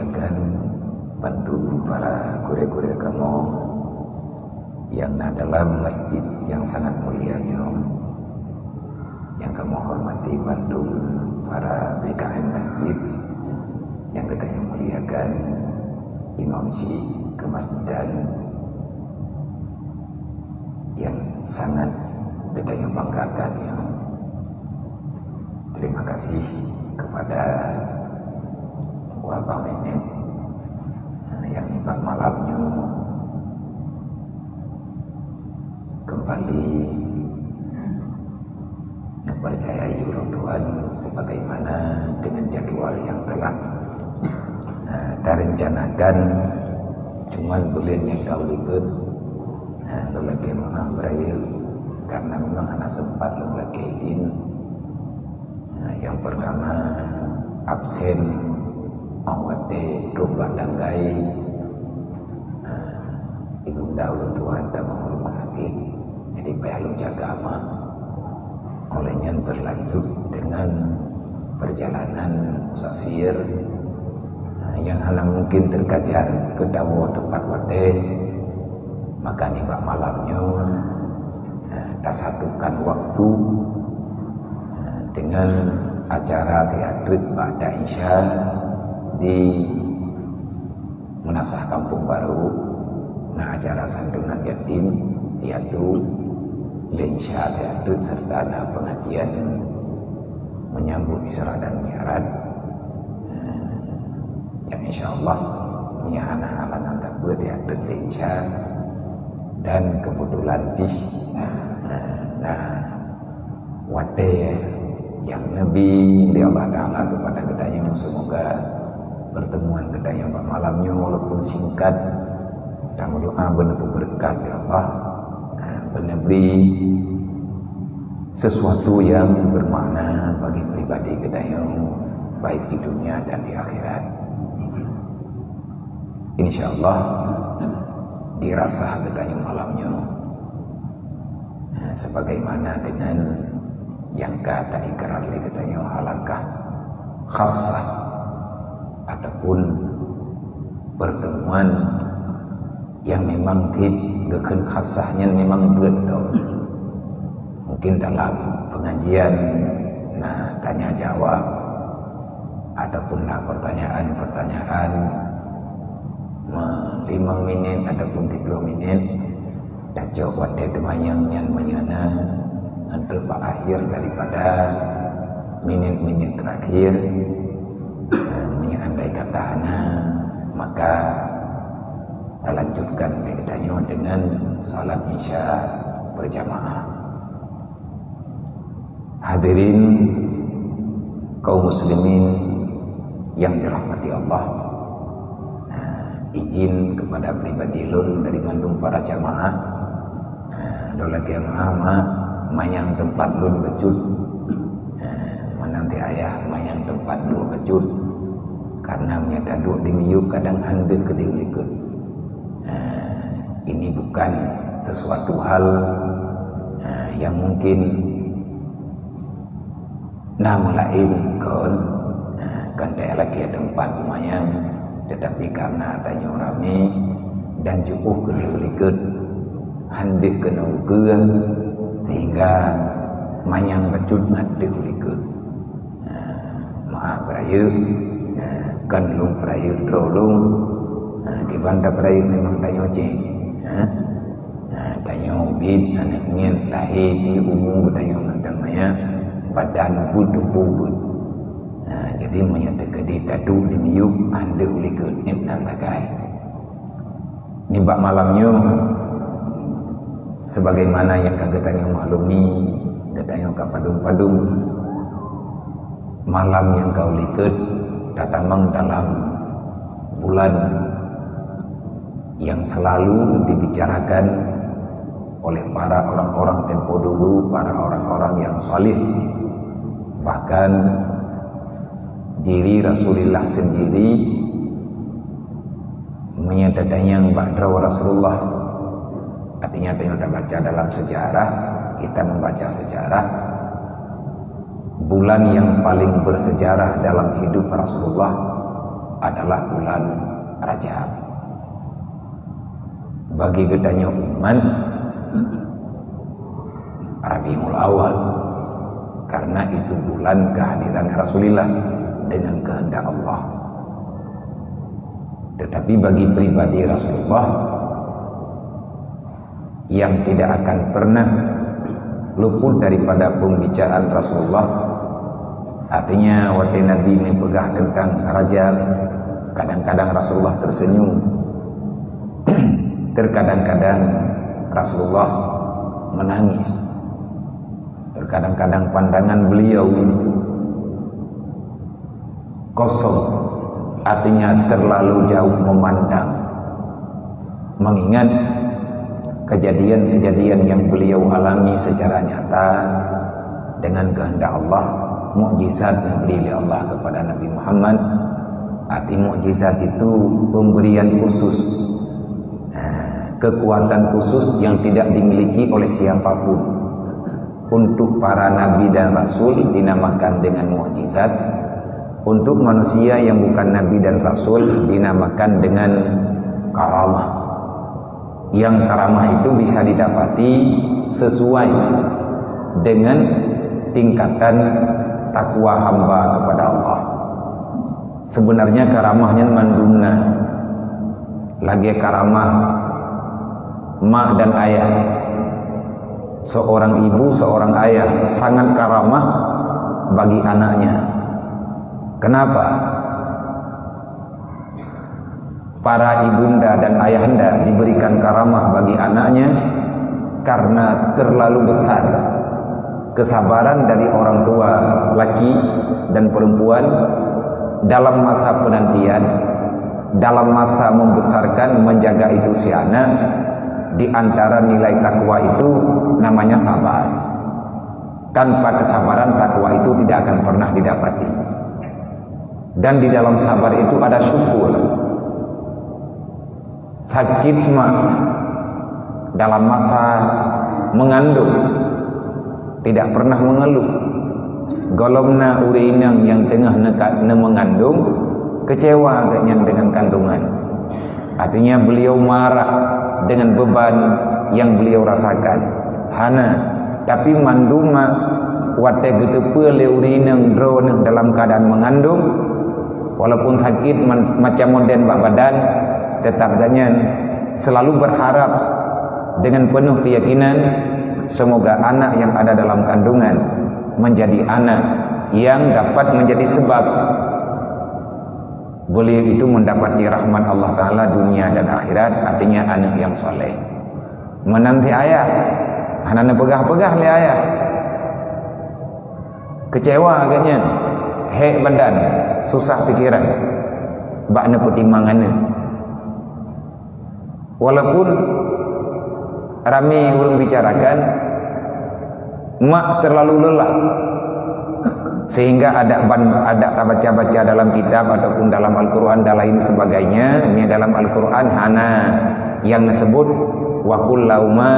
muliakan bantu para kure-kure kamu yang dalam masjid yang sangat mulianya, yang kamu hormati, bantu para BKM masjid yang kita muliakan, imam syekh kemasjidan yang sangat kita banggakan ya. Terima kasih kepada Bapak Mehmet yang nimbat malamnya kembali mempercayai orang Tuhan sebagaimana dengan jadwal yang telah direncanakan. Cuman bulannya jauh libur lagi maaf beraya karena memang anak sempat lagi izin. Yang pertama absen awate rumah tanggai ibu dahulu Tuhan dan rumah sakit, jadi perlu jaga aman. Olehnya berlanjut dengan perjalanan musafir yang hanya mungkin terkajar ke dawo tempat wate, maka nibak malamnya tak satukan waktu dengan acara teatrik pada Isya di Menasah Kampung Baru. Nah, acara santunan yatim yaitu Isya teatrik serta pengajian menyambut Isra dan Mi'raj yang insyaallah punya anak-anak angkat buat teatrik Isya. Dan kebetulan wate yang Nabi dia Allah Ta'ala kepada ketanya, semoga pertemuan ketanya malamnya walaupun singkat dan doa benar berkat ya Allah, benar sesuatu yang bermakna bagi pribadi ketanya baik di dunia dan di akhirat. Insyaallah dirasa ketanya malamnya sebagaimana dengan yang kata ikrar katanya halakah khassah ataupun pertemuan yang memang tidak khassahnya memang betul. Mungkin dalam pengajian tanya jawab ataupun pertanyaan 5 menit ataupun 30 menit dan jawab dari temayang yang menyana untuk akhir daripada minit-minit terakhir menyandai katanya, maka kita lanjutkan bedanya dengan salat Isya berjamaah. Hadirin kaum muslimin yang dirahmati Allah, izin kepada pribadi lun dari Bandung para jamaah dola jamaah mayang tempat lun becut menanti ayah mayang tempat lu becut karena menyata duk di miyuk kadang handek ke diulikut. Ini bukan sesuatu hal yang mungkin lain kan lagi tempat mayang, tetapi karena adanya rame dan cukup ke handek ke naukeun sehingga mayang becut diulikut. Maaf berayu kan lung berayu terolong di banda berayu memang tanya cek tanya ubid anak ngin lahir di umum tanya namanya badan bud. Jadi menyatakan di tadu di miyuk anda ulikut nipnang lakai nibak malamnya sebagaimana yang katanya maklumi katanya kapadung-padung malam yang kau likut datang dalam bulan yang selalu dibicarakan oleh para orang-orang tempo dulu, para orang-orang yang salih, bahkan diri Rasulullah sendiri menyatakan yang ba'da Rasulullah. Artinya kita baca dalam sejarah, kita membaca sejarah, bulan yang paling bersejarah dalam hidup Rasulullah adalah bulan Rajab. Bagi gedanya iman Rabiul Awal, karena itu bulan kehadiran Rasulullah dengan kehendak Allah. Tetapi bagi pribadi Rasulullah yang tidak akan pernah luput daripada pembicaraan Rasulullah, artinya waktu Nabi mempegah tentang Rajab, kadang-kadang Rasulullah tersenyum, terkadang-kadang Rasulullah menangis, terkadang-kadang pandangan beliau kosong, artinya terlalu jauh memandang, mengingat kejadian-kejadian yang beliau alami secara nyata dengan kehendak Allah, mukjizat yang diberi Allah kepada Nabi Muhammad. Arti mukjizat itu pemberian khusus, kekuatan khusus yang tidak dimiliki oleh siapapun. Untuk para nabi dan rasul dinamakan dengan mukjizat, untuk manusia yang bukan nabi dan rasul dinamakan dengan karamah. Yang karamah itu bisa didapati sesuai dengan tingkatan takwa hamba kepada Allah. Sebenarnya karamahnya mandumna, lagi karamah mak dan ayah. Seorang ibu, seorang ayah sangat karamah bagi anaknya. Kenapa? Para ibunda dan ayahanda diberikan karamah bagi anaknya karena terlalu besar kesabaran dari orang tua laki dan perempuan dalam masa penantian, dalam masa membesarkan, menjaga itu si anak. Di antara nilai takwa itu namanya sabar. Tanpa kesabaran, takwa itu tidak akan pernah didapati. Dan di dalam sabar itu ada syukur. Sakit mah dalam masa mengandung tidak pernah mengeluh. Golomna urinang yang tengah mengandung kecewa dengan kandungan. Artinya beliau marah dengan beban yang beliau rasakan. Hana tapi manduma wate getepe leurinang drone dalam keadaan mengandung, walaupun sakit macam modern badan, tetap ganyan selalu berharap dengan penuh keyakinan semoga anak yang ada dalam kandungan menjadi anak yang dapat menjadi sebab beliau itu mendapati rahmat Allah Ta'ala dunia dan akhirat, artinya anak yang soleh. Menanti ayah, anak pegah-pegah le ayah, kecewa agaknya, hek badan, susah pikiran, bakna pertimbangannya. Walaupun rame orang bicarakan, mak terlalu lelah, sehingga ada baca-baca dalam kitab ataupun dalam Al-Quran dan lain sebagainya. Ini dalam Al-Quran hana yang disebut wa qul lauma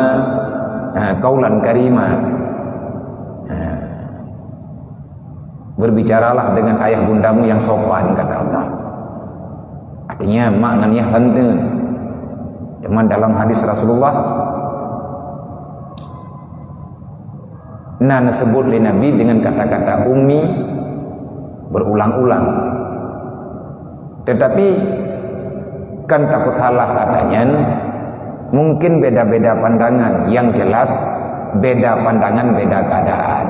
qaulan karima, berbicaralah dengan ayah bundamu yang sopan, kata Allah. Artinya maknanya penting. Cuman dalam hadis Rasulullah nah disebut oleh Nabi dengan kata-kata ummi berulang-ulang. Tetapi kan takut salah katanya, mungkin beda-beda pandangan. Yang jelas beda pandangan, beda keadaan.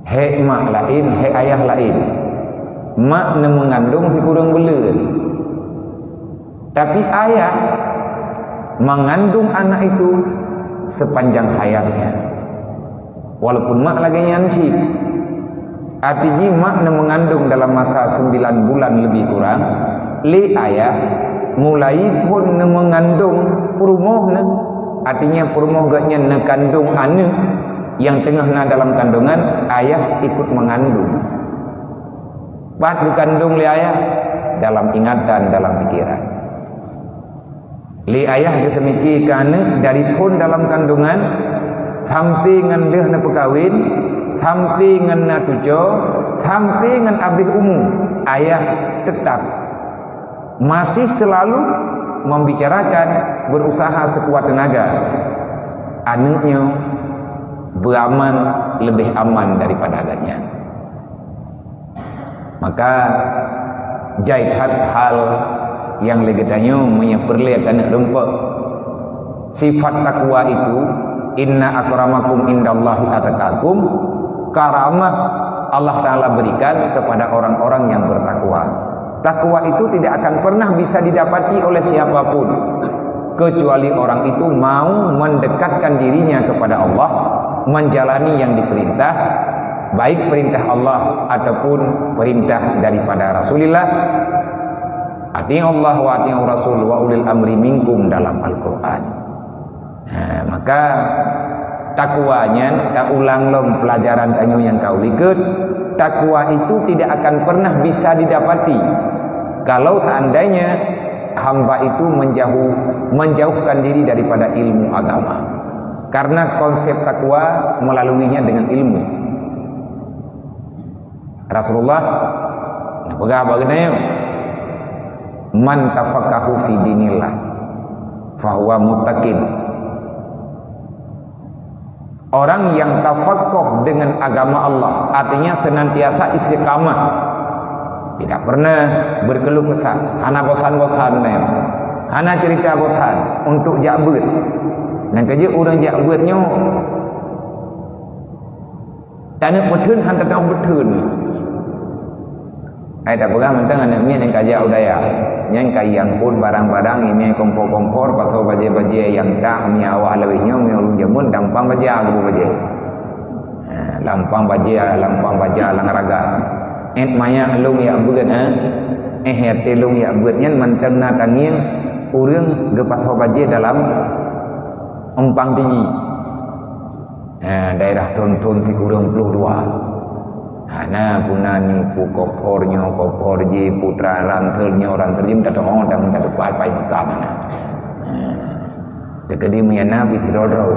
Hek mak lain, hek ayah lain. Mak ne mengandung si kurang belen, tapi ayah mengandung anak itu sepanjang hayatnya. Walaupun mak lagi nyancip, artinya mak ne mengandung dalam masa 9 bulan lebih kurang, li ayah mulai pun ne mengandung perumoh ne, artinya perumoh gaknya ne kandung anak yang tengah na dalam kandungan, ayah ikut mengandung. Bat dikandung li ayah dalam ingatan, dalam pikiran. Li ayah kita mikirkan dari pun dalam kandungan sampai ngan dia na perkawin, sampai ngan na tujo, sampai dengan habis umur, ayah tetap masih selalu membicarakan, berusaha sekuat tenaga anaknya beramal lebih aman daripada agaknya. Maka jaihat hal yang legetanya menyeperlihat anak rempak sifat takwa itu, inna akramakum indallahi atqakum, karamah Allah Ta'ala berikan kepada orang-orang yang bertakwa. Takwa itu tidak akan pernah bisa didapati oleh siapapun kecuali orang itu mau mendekatkan dirinya kepada Allah, menjalani yang diperintah, baik perintah Allah ataupun perintah daripada Rasulullah. Ati'u Allah wa ati'u Rasul wa ulil amri minkum dalam Al-Quran. Maka takwanya, tak ulang lom pelajaran tanyo yang kau ikut. Takwa itu tidak akan pernah bisa didapati kalau seandainya hamba itu menjauhkan diri daripada ilmu agama. Karena konsep takwa melaluinya dengan ilmu. Rasulullah pegang baginanya, man tafaqahu fi dinillah fahuwa muttaqin. Orang yang tafaqquh dengan agama Allah, artinya senantiasa istiqamah, tidak pernah berkeluh kesah, hana bosan-bosan, hana cerita bosan untuk jakbut. Dan kerja orang jakbutnya tanah betun hantar tak betun. Ai tak pegang mentang anak mien yang kajak udaya. Yang kayang pun barang-barang ini kompor-kompor pasal baje-baje yang dah mi awak lewihnya mi ulun jamun dampang baja guru baje. Lampang baja lang raga. Maya lung ya beut telung ya beut nyen mentang na tanging urang ge pasal baje dalam empang tinggi. Daerah Tun-Tun ti urang 22. Hana guna ni pu kopornya kopor je putra rantelnya orang terjem tak tahu dan tak dapat pai Mekah mana. Dekedi menyana bi tiroro.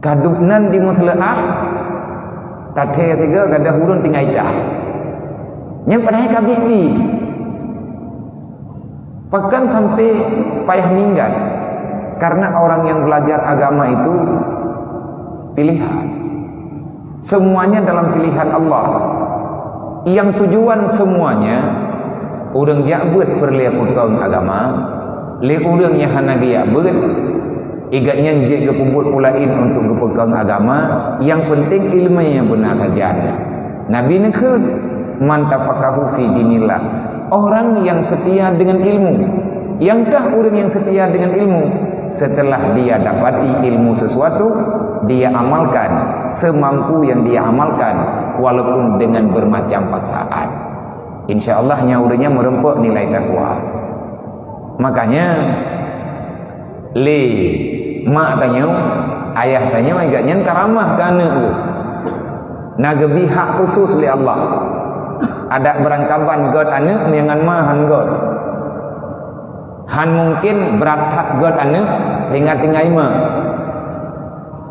Kadupnan di musleah tathe tiga kada hurun tinggal dah. Yang padahal kabibi. Bahkan sampai payah minggat karena orang yang belajar agama itu pilihan. Semuanya dalam pilihan Allah. Yang tujuan semuanya orang jakbut perlihat putong agama, le orang yang hana jakbut igaknya je kekumpul pulain untuk kepegang agama. Yang penting ilmu yang benar saja. Nabi nekut man tafaqahu fi dinillah, orang yang setia dengan ilmu. Yangkah orang yang setia dengan ilmu? Setelah dia dapati ilmu sesuatu, dia amalkan semampu yang dia amalkan, walaupun dengan bermacam paksaan. InsyaAllah nyaurnya merempuk nilai takwa. Makanya mak tanya, ayah tanya, agaknya karamah kana nagebi hak khusus li Allah. Ada berangkapan God anak mengan mahan God. Han mungkin berat hak God anak hingga tinggal mah.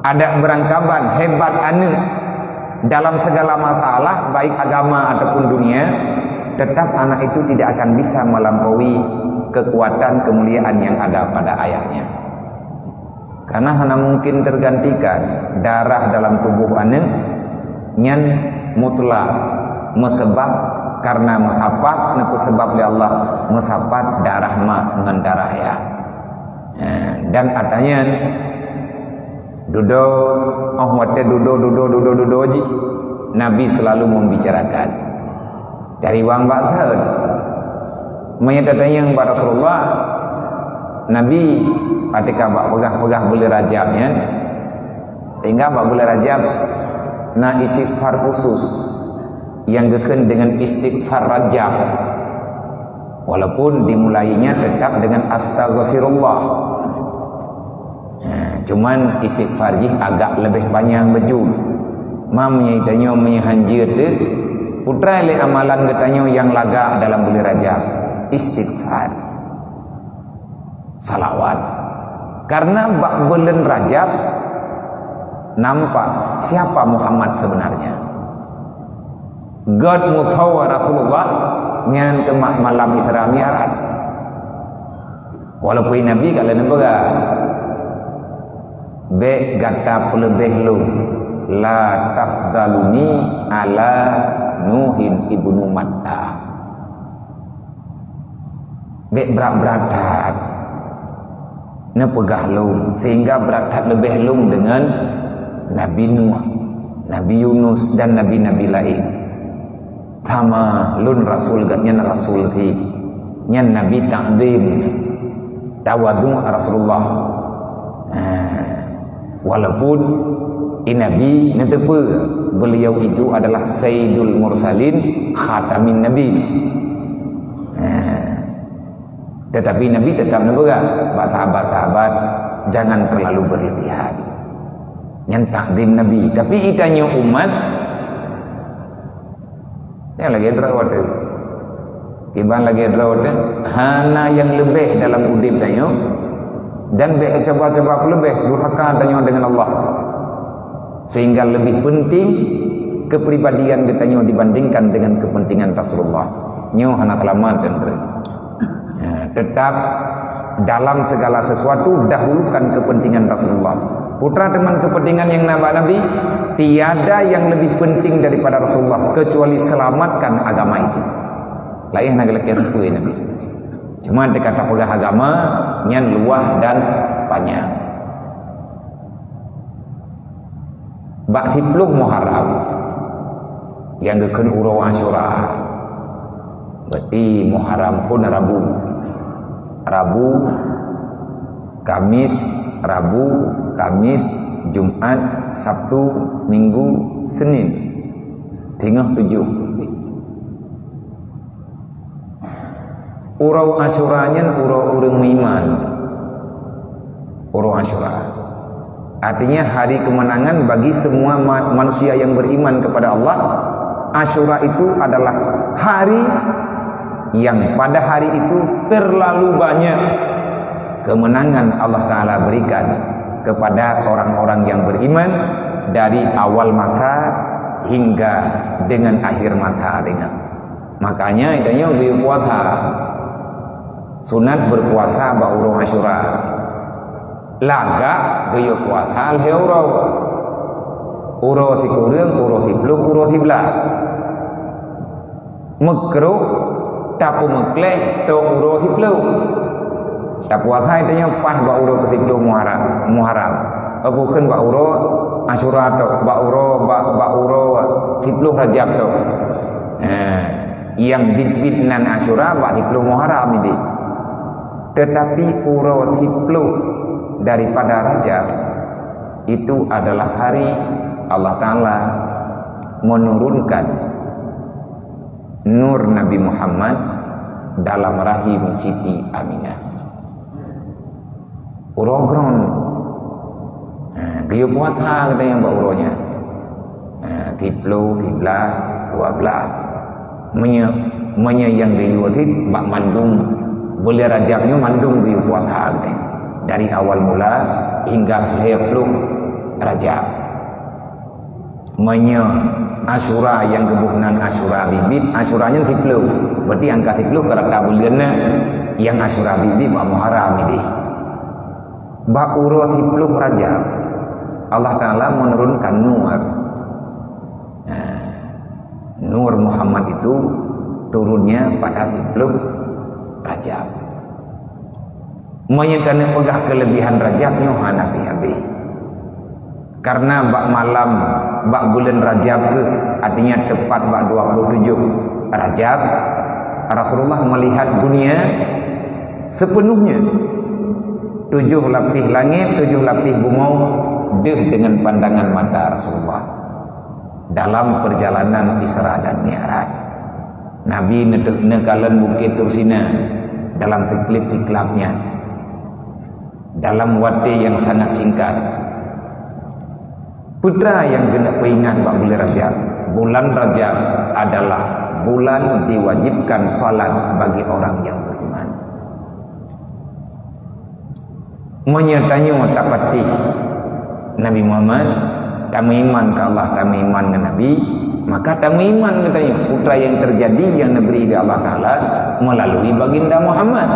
Ada berangkapan hebat anak dalam segala masalah baik agama ataupun dunia, tetap anak itu tidak akan bisa melampaui kekuatan kemuliaan yang ada pada ayahnya. Karena hanya mungkin tergantikan darah dalam tubuh anak nyan mutlak mesebab karena mengapak napa sebab li Allah mesapat darah mak dengan darah ayah. Dan adanya dudo ji Nabi selalu membicarakan dari wang bakal menyatakan kepada Rasulullah. Nabi ketika pegah bulan Rajabnya hingga bulan Rajab na istighfar khusus yang geken dengan istighfar Rajab, walaupun dimulainya tetap dengan astaghfirullah. Cuman istighfar jih agak lebih panjang baju. Mamnya itanya menyanjir tu putra le amalan getanyo yang laga dalam bulan Rajab istighfar, salawat. Karena bulan Rajab nampak siapa Muhammad sebenarnya. God muthawa Rasulullah ngan ke malam Isra Mi'raj. Walaupun Nabi kalau nampak be gata pelebih lu la tafdaluni ala Nuhin ibnu Matta. Be berat-beratat ne pegah lu sehingga beratat lebih lu dengan Nabi Nuh, Nabi Yunus dan nabi-nabi lain. Tama lun rasul gatnya rasul ti nyan nabi takdim tawadhu Rasulullah. Walaupun nabi netepe beliau itu adalah sayyidul mursalin khatamin nabi. Tetapi nabi tetap nebega sahabat-sahabat jangan terlalu berlebihan yang takdim nabi. Tapi itanya umat yang lagi drawat iban lagi drawat hana yang lebih dalam udip tanya dan coba-coba lebih durhaka tanya dengan Allah sehingga lebih penting kepribadian kita dibandingkan dengan kepentingan Rasulullah nyo hana selamat dan tetap dalam segala sesuatu dahulukan kepentingan Rasulullah. Putra teman kepentingan yang Nabi, tiada yang lebih penting daripada Rasulullah kecuali selamatkan agama itu. Lain nak lagi itu Nabi. Cuma dikata pegah agama nyan luah dan panjang. Bak 10 Muharram yang gekun urau Asyura. Berarti Muharram pun Rabu, Kamis, Jumat, Sabtu, Minggu, Senin. Tengah 7. Urau Asyuranya urau orang iman. Urau Asyura. Artinya hari kemenangan bagi semua manusia yang beriman kepada Allah. Asyura itu adalah hari yang pada hari itu terlalu banyak kemenangan Allah Ta'ala berikan kepada orang-orang yang beriman dari awal masa hingga dengan akhir masa dengan. Makanya idanya berpuasa sunat berpuasa ba'urung Asyura laga berpuasa al-hewraw uro si kurang, uro si belum, uro si belah makruh tapu mekleh to uro si belum. Tak puasa itu yang pas ba'uro ke-10 Muharram. Bukan ba'uro Asyura tu, ba'uro 10 Rajab tu. Yang bit-bit nan Asyura bak 10 Muharram ini. Tetapi uro 10 daripada Rajab itu adalah hari Allah Ta'ala menurunkan nur Nabi Muhammad dalam rahim Siti Aminah. Urogron dia buat hal kita yang beruronya 10, 11, 12 yang diutit bak mandung boleh rajabnya mandung dia buat hal dari awal mula hingga 20 Rajab Asyura yang kebunan Asyura bibit Asyuranya 10 berarti angka 10 kerana bulan yang Asyura bibit bak Muharram ini Ba'uro 10 Rajab Allah Ta'ala menurunkan nur Muhammad itu turunnya pada 10 Rajab menyatakan pegah kelebihan Rajabnya Hanafi habis karena bak malam bak bulan Rajab ke artinya tepat bak 27 Rajab Rasulullah melihat dunia sepenuhnya 7 lapis langit, 7 lapis bumi dengan pandangan mata Rasulullah dalam perjalanan Isra dan Mi'raj. Nabi nekalan Bukit Tursina dalam tiklip-tiklapnya dalam waktu yang sangat singkat. Putra yang kena peringat bulan Rajab adalah bulan diwajibkan salat bagi orang yang beriman. Menyertanya tapati Nabi Muhammad tamu iman ke Allah, tamu iman ke Nabi, maka tamu iman katanya putra yang terjadi yang diberi oleh Allah Ta'ala melalui baginda Muhammad.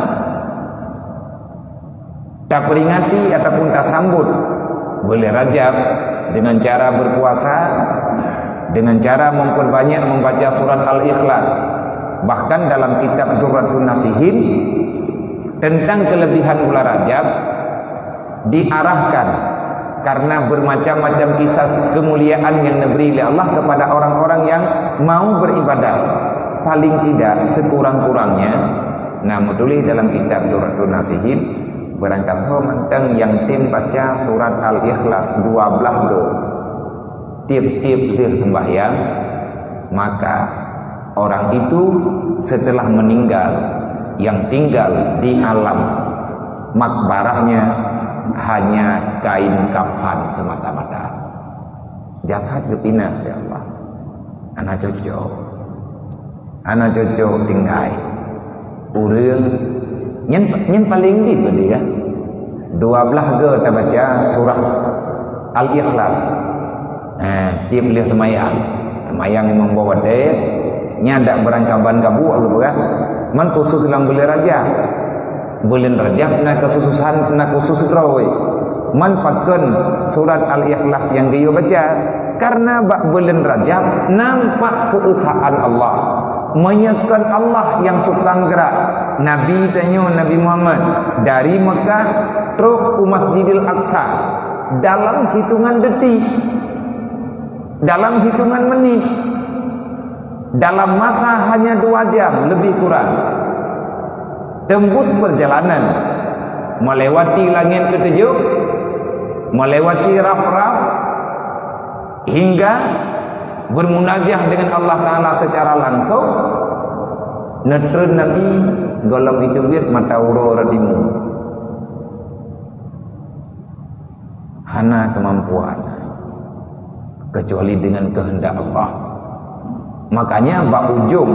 Tak peringati ataupun tak sambut boleh Rajab dengan cara berpuasa, dengan cara memperbanyak membaca surat Al-Ikhlas. Bahkan dalam kitab Durratun Nasihin tentang kelebihan bulan Rajab diarahkan karena bermacam-macam kisah kemuliaan yang diberi oleh Allah kepada orang-orang yang mau beribadah. Paling tidak sekurang-kurangnya, namun tulis dalam kitab Durratun Nasihin berangkat mentang yang tim baca surat Al-Ikhlas 12 go tiap-tiap sembahyang, maka orang itu setelah meninggal yang tinggal di alam makbarahnya hanya kain kafan semata-mata, jasad kepina ya Allah. Anak cucu tinggal urang nyen paling di dia 12 ge kita baca surah Al-Ikhlas. Tiap lihat temayang membawa dek nyadak berangkaban gabu gitu kan. Man khusus dalam bulan Rajab kena kesususan kena khusus rawi. Man paken surat Al-Ikhlas yang dia baca karena bulan Rajab nampak keesaan Allah. Menyekan Allah yang tukang gerak. Nabi tanya Nabi Muhammad dari Mekah terus ke Masjidil Aqsa dalam hitungan detik, dalam hitungan menit, dalam masa hanya 2 jam lebih kurang. Tembus perjalanan melewati langit ketujuh, melewati raf-raf hingga bermunajah dengan Allah Ta'ala secara langsung. Netren Nabi golong itu biar mata uror radimu hana kemampuan kecuali dengan kehendak Allah. Makanya bak ujung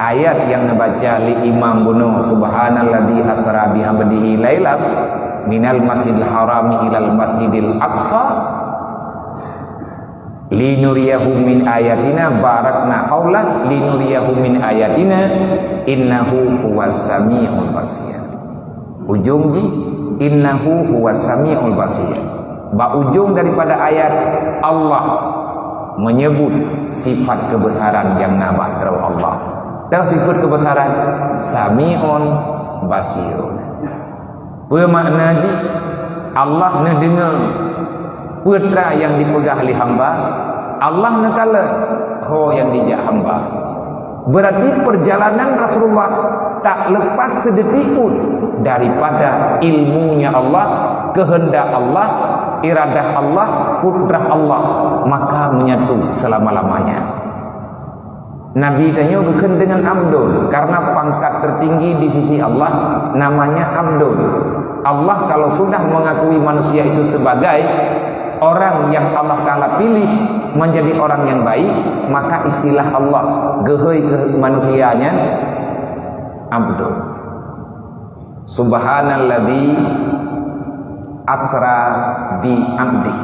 ayat yang membaca li Imam Bunuh subhanalladzi asra bi 'abdihi lailan minal masjidil harami ilal masjidil aqsa linuriyahu min ayatina barakna haula linuriyahu min ayatina innahu huwas samiul basir. Ujung ji innahu huwas samiul basir. Ba ujung daripada ayat Allah menyebut sifat kebesaran yang nama dari Allah. Dan sifat kebesaran samiun basirun. Bermakna ji Allah nak dengar putra yang dipegang oleh hamba, Allah nakala ho yang dijak hamba. Berarti perjalanan Rasulullah tak lepas sedetik pun daripada ilmunya Allah, kehendak Allah, iradah Allah, kudrah Allah, maka menyatu selama-lamanya. Nabi tanya bukan dengan Abdul, karena pangkat tertinggi di sisi Allah namanya Abdul. Allah kalau sudah mengakui manusia itu sebagai orang yang Allah Ta'ala pilih menjadi orang yang baik, maka istilah Allah gehoi ke manusianya Abdul. Subhanalladzi asra bi abdi.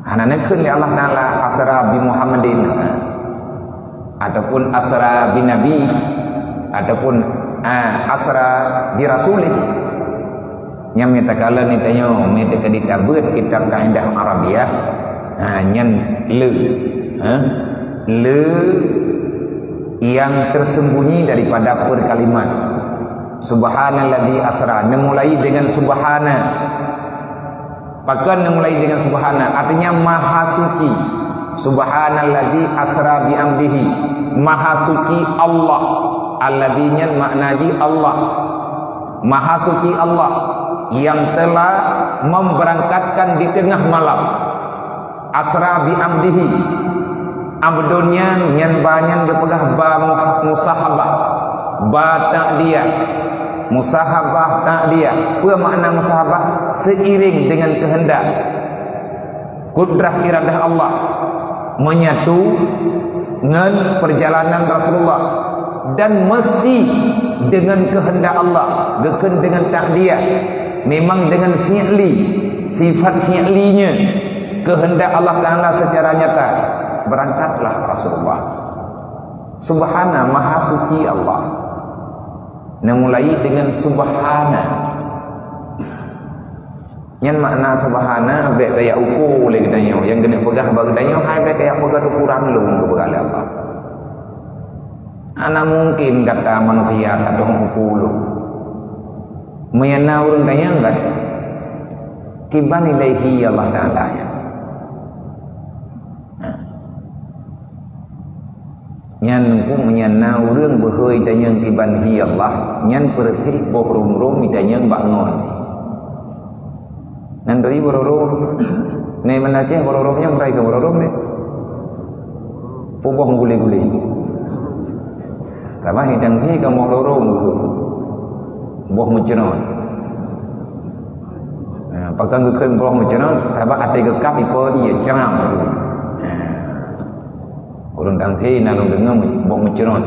Hananekeun li Allah Ta'ala asra bi Muhammadin ataupun asra bi nabi ataupun asra bi rasulih. Yang minta kala ni tanya minta ke ditabut kitab kaedah Arabiah nyen le yang tersembunyi daripada perkalimat subhanalladzi asra, dimulai dengan subhana, bahkan dimulai dengan subhana artinya maha suci. Subhanalladzi asra bi amdihi, maha suci Allah. Alladzinya maknaji Allah, maha suci Allah yang telah memberangkatkan di tengah malam. Asra bi amdihi, abdunya nyan banyak dipegah ba musahabah, ba ta'diyah, musahabah ta'diyah. Apa makna musahabah? Seiring dengan kehendak, kudrah iradah Allah menyatu dengan perjalanan Rasulullah, dan mesti dengan kehendak Allah, bukan dengan ta'diyah. Memang dengan fi'li, sifat fi'linya, kehendak Allah Ta'ala secara nyata, berangkatlah Rasulullah. Subhana, maha suci Allah. Nah, mulai dengan subhana. Yang makna subhana baik kayak ukur oleh gedanya. Yang kena pegah bagi gedanya, hai baik kayak pegah ukuran lu ke begala Allah. Ana mungkin kata manusia kadang ukur lu. Meyana urang daya enggak? Kiban ilaihi Allah Ta'ala ya. Nyan ku menyana urang beheuy dayang kiban hi Allah, nyan perti boh rum-rum dayang bangun. Nan dari bororom, nih menaceh bororomnya mereka bororom deh. Puboh guli-guli. Kama hidang hi kamu bororom dulu. Boh mencenon. Pakai gekan boh mencenon, tapi ate gekap ipo iya cerang. Urang dang hi nang dengar boh mencenon.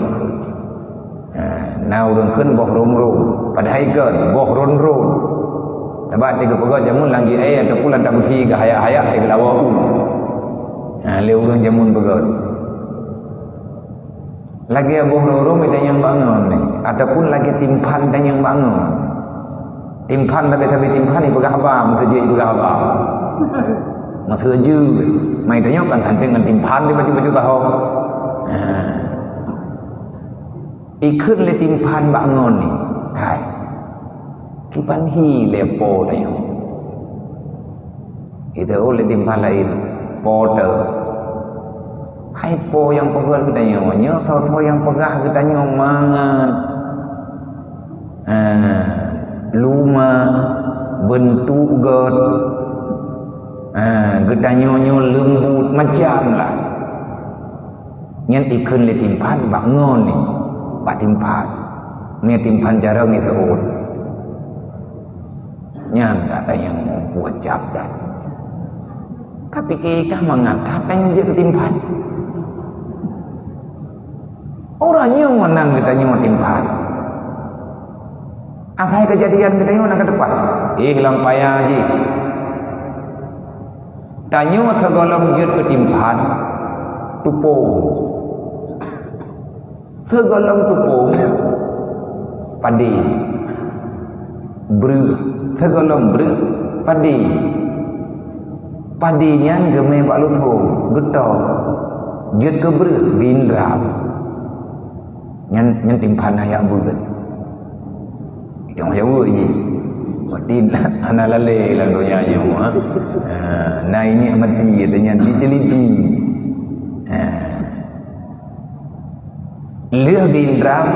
Nah urang kan boh rom-rom, pada haikan boh ron-ron. Sebab tiga pegawai jamun lagi atau pulang tak berfi ke hayak-hayak ke lawa pun. Leurun jamun pegawai. Lagi abuh lorong kita yang bangun ni. Ataupun lagi timpan dan yang bangun. Timpan tapi timpan ni pegawai apa? Maka dia pegawai apa? Masa je. Mai tanya kan kanting dengan timpan tiba-tiba juga tahu. Ikut le timpan bangun ni. Hai. Kipan hi lepo dayo. Itu oleh timpan lain porter. Hai po yang pegang kita dayo, nya so yang pegah kita dayo mangan. Luma bentuk god. Kita dayo lembut macam lah. Nyen ikun le timpan bangun ni. Pak timpan. Ni timpan jarang ni terus. Yang ada yang membuat jabatan. Tapi kita mengatakan dia ketimpan. Orangnya menang kita nyawa timpan. Apa kejadian kita nyawa ke depan? Hilang payah je. Tanya tergolong dia ketimpan. Tupung. Tergolong tupung. Padi. Tergolong padi. Padinya gemai Pak Luthung getol jut ke bindram nyan timpan ayak bugat yang Jawa je matin ana lale lang donya nya nah ini mati katanya diteliti leh bindram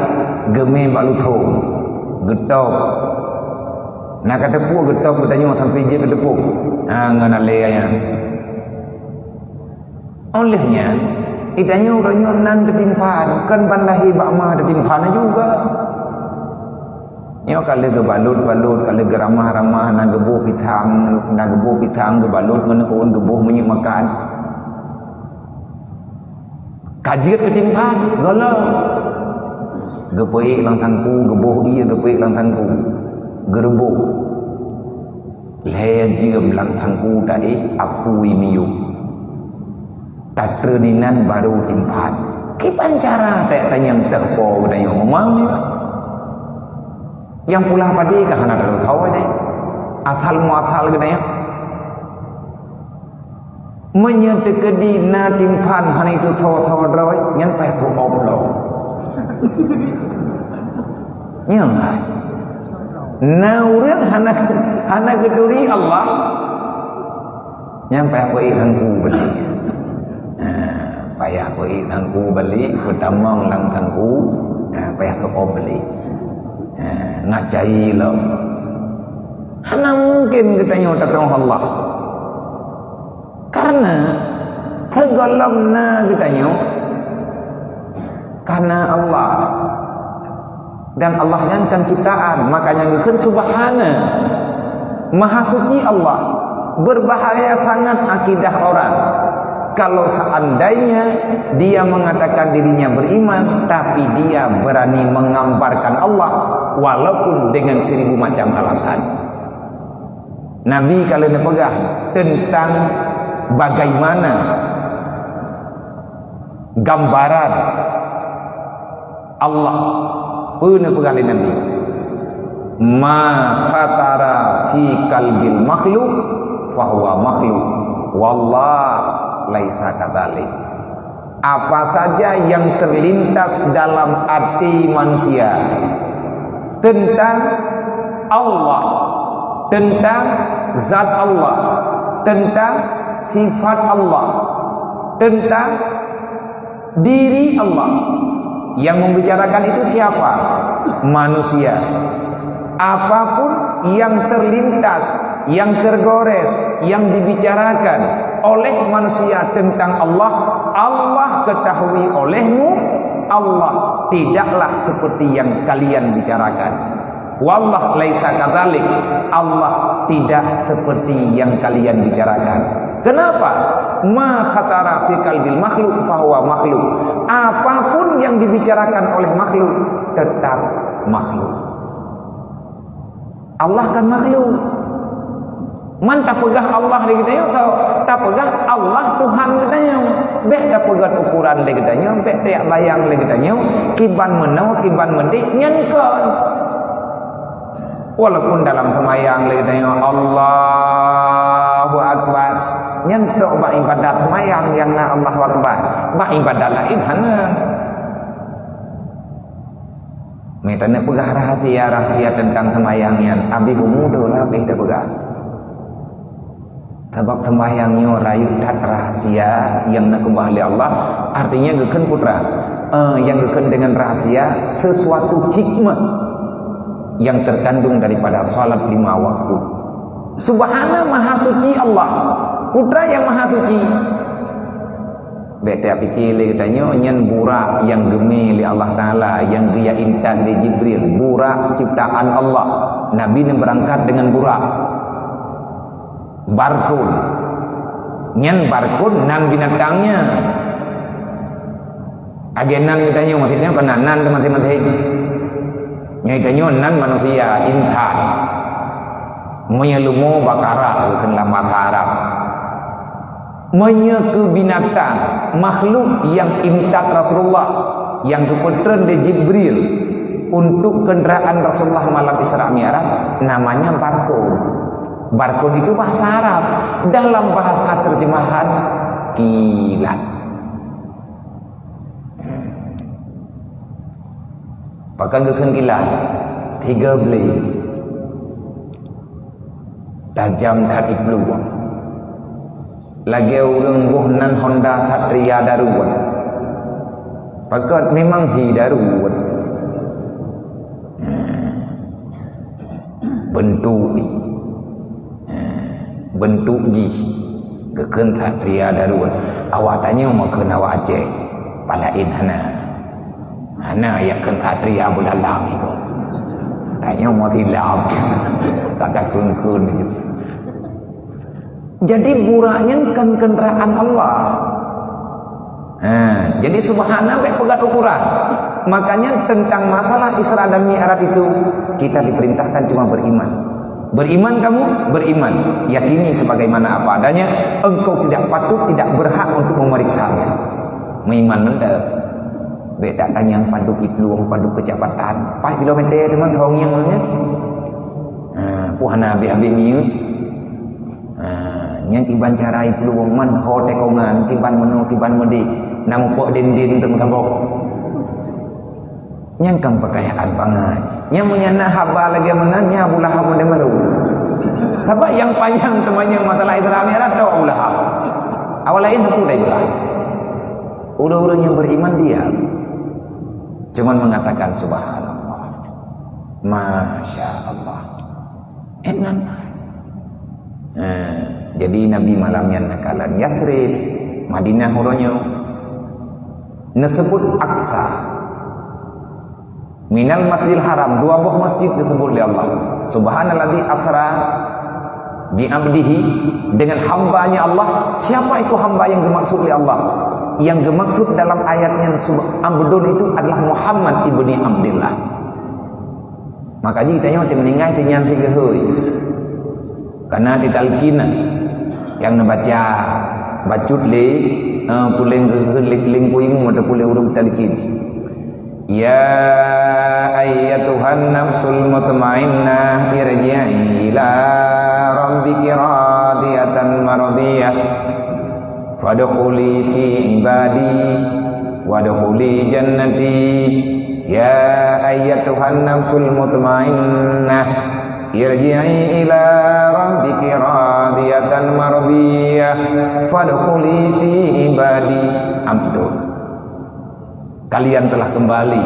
gemai Pak Luthung getol. Nak kata pu getok bertanya sampai je ketepuk. Ngana leaya. Olehnya itanya orangnya nan ketimpan, kan bandahi bakma ketimpan juga. Nyo kalau ke balut, kalau ke ramah-ramah nak gebuh pitang ke balut mana pun gebuh menyek makan. Kajiat ketimpan, golah. Gepuik lang tangku, gebuh iya gepuik lang tangku. Gerbuk leher jam lang tangku tadi apui miu tatreninan baru timpan kipan cara tak tanya terpo tanya memang ni yang pula padi kah nak tahu tahu ni asal muasal katanya menyetekedi na timpan hari itu sawa-sawa drawai yang payah tu oblong yang Naurang hana geduri Allah nyampe aku tangku beli. Payah aku tangku beli, pertama lang tangku, payah aku beli. Ngacai lo. Hana mungkin kita nyota dengan Allah. Karena tergolongna kita karena Allah. Dan Allah nyangkan ciptaan, makanya ngikut subhana maha suci Allah. Berbahaya sangat akidah orang kalau seandainya dia mengatakan dirinya beriman tapi dia berani mengamparkan Allah walaupun dengan 1000 macam alasan. Nabi kalau dia pegang tentang bagaimana gambaran Allah puna pegali Nabi, ma khatara fi qalbil makhluk fahuwa makhluk wallah laisa kadzalik. Apa saja yang terlintas dalam hati manusia tentang Allah, tentang zat Allah, tentang sifat Allah, tentang diri Allah, yang membicarakan itu siapa? Manusia. Apapun yang terlintas, yang tergores, yang dibicarakan oleh manusia tentang Allah, Allah ketahui olehmu, Allah tidaklah seperti yang kalian bicarakan. Wallah laisa kadzalik, Allah tidak seperti yang kalian bicarakan. Kenapa? Ma khatara fi qalbil makhluk fahuwa makhluk. Apapun yang dibicarakan oleh makhluk tetap makhluk. Allah kan makhluk. Man tak pegah Allah di kita atau tak pegah Allah Tuhan kita yang bek tak pegah ukuran di kita yang bek tiak layang di kita yang kiban menau kiban mendik nyenkan. Walaupun dalam semayang di kita yang Allahu Akbar nyentok bak ibadat semayang yang na Allahu Akbar bak ibadat lain hana. Mereka nak pegah rahsia tentang semayangnya. Abi mudah lah abi tak pegah. Sebab sembahyangnya rayu dat rahasia yang nak kembali Allah, artinya geken putra yang geken dengan rahasia sesuatu hikmah yang terkandung daripada salat 5 waktu. Subhana maha suci Allah, putra yang maha suci. Beta pikir katanya nyen burak yang gemi li Allah Taala, yang dia intan di Jibril, burak ciptaan Allah. Nabi ni berangkat dengan burak. Barkun nyen barkun nan binatangnya agenan katanya maksudnya kenanan teman-teman nyatanya nan manusia intan menyelumu bakara bukan lama Arab ke binatang makhluk yang imtat Rasulullah yang keputran di Jibril untuk kendaraan Rasulullah malam Isra Mi'raj namanya barkun. Barkun itu bahasa Arab, dalam bahasa terjemahan kilat. Pakai geken kilat 3 beli tajam dari peluang. Lagi urang buhnan Honda Satria daruan. Pakai memang hidaruan. Bentuk ji geken Satria daruan. Awak tanya mau ke awak Aceh palain hana yang ken Satria budalam itu. Tanya mau tilap tak ada kun gitu. Jadi buraknya kan kendaraan Allah. Jadi subhanallah pegat ukuran. Makanya tentang masalah Isra dan Mi'raj itu kita diperintahkan cuma beriman. Beriman kamu, beriman. Yakini sebagaimana apa adanya. Engkau tidak patut, tidak berhak untuk memeriksanya. Mengiman mendel. Bedakan yang paduk Ibluang, paduk kecepatan 4 km teman thong yang mana? Puhana habis-habis ni. Yang iban cara Ibluang man ho tekongan, iban menu, iban medi. Nampok din-din teng kabok. Yang kang perkayaan pangai. Yang menyana haba lagi menanya ulah haba de malu. Sebab yang panjang temannya masalah Isra Mi'raj tu ulah haba. Awal lain satu dah juga. Orang-orang yang beriman dia cuma mengatakan subhanallah. Masya Allah. Enak. Jadi Nabi malamnya nakalan Yasrib, Madinah huronyo. Disebut Aqsa. Minal Masjidil Haram, 2 buah masjid disebut oleh Allah. Subhanalladzi asra bi abdihi, dengan hambanya Allah. Siapa itu hamba yang dimaksud oleh Allah? Yang dimaksud dalam ayatnya Abdun itu adalah Muhammad ibni Abdillah. Makanya kita yang meninggal itu nyantai ke hui. Karena di talqinan yang membaca bacut le puling ling kuimu mata puling urung talikin. Ya ayyatuhan nafsul mutmainnah irji'i ila rabbiki radiyatan mardiyah fadkhuli fi ibadi wadkhuli jannati. Ya ayyatuhan nafsul mutmainnah irji'i ila rabbiki radiyatan mardiyah fadkhuli fi ibadi. Abdul, kalian telah kembali,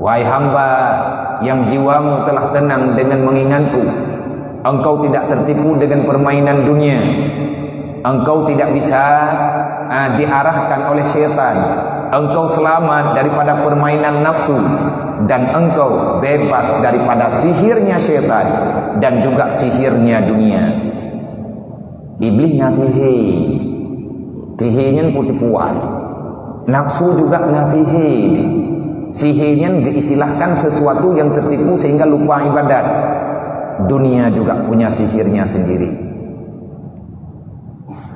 wahai hamba yang jiwamu telah tenang dengan mengingatku. Engkau tidak tertipu dengan permainan dunia. Engkau tidak bisa diarahkan oleh syaitan. Engkau selamat daripada permainan nafsu, dan engkau bebas daripada sihirnya syaitan dan juga sihirnya dunia. Iblis natihi, tihinya putipuan. Nafsu juga natihi, sihirnya diistilahkan sesuatu yang tertipu sehingga lupa ibadat. Dunia juga punya sihirnya sendiri.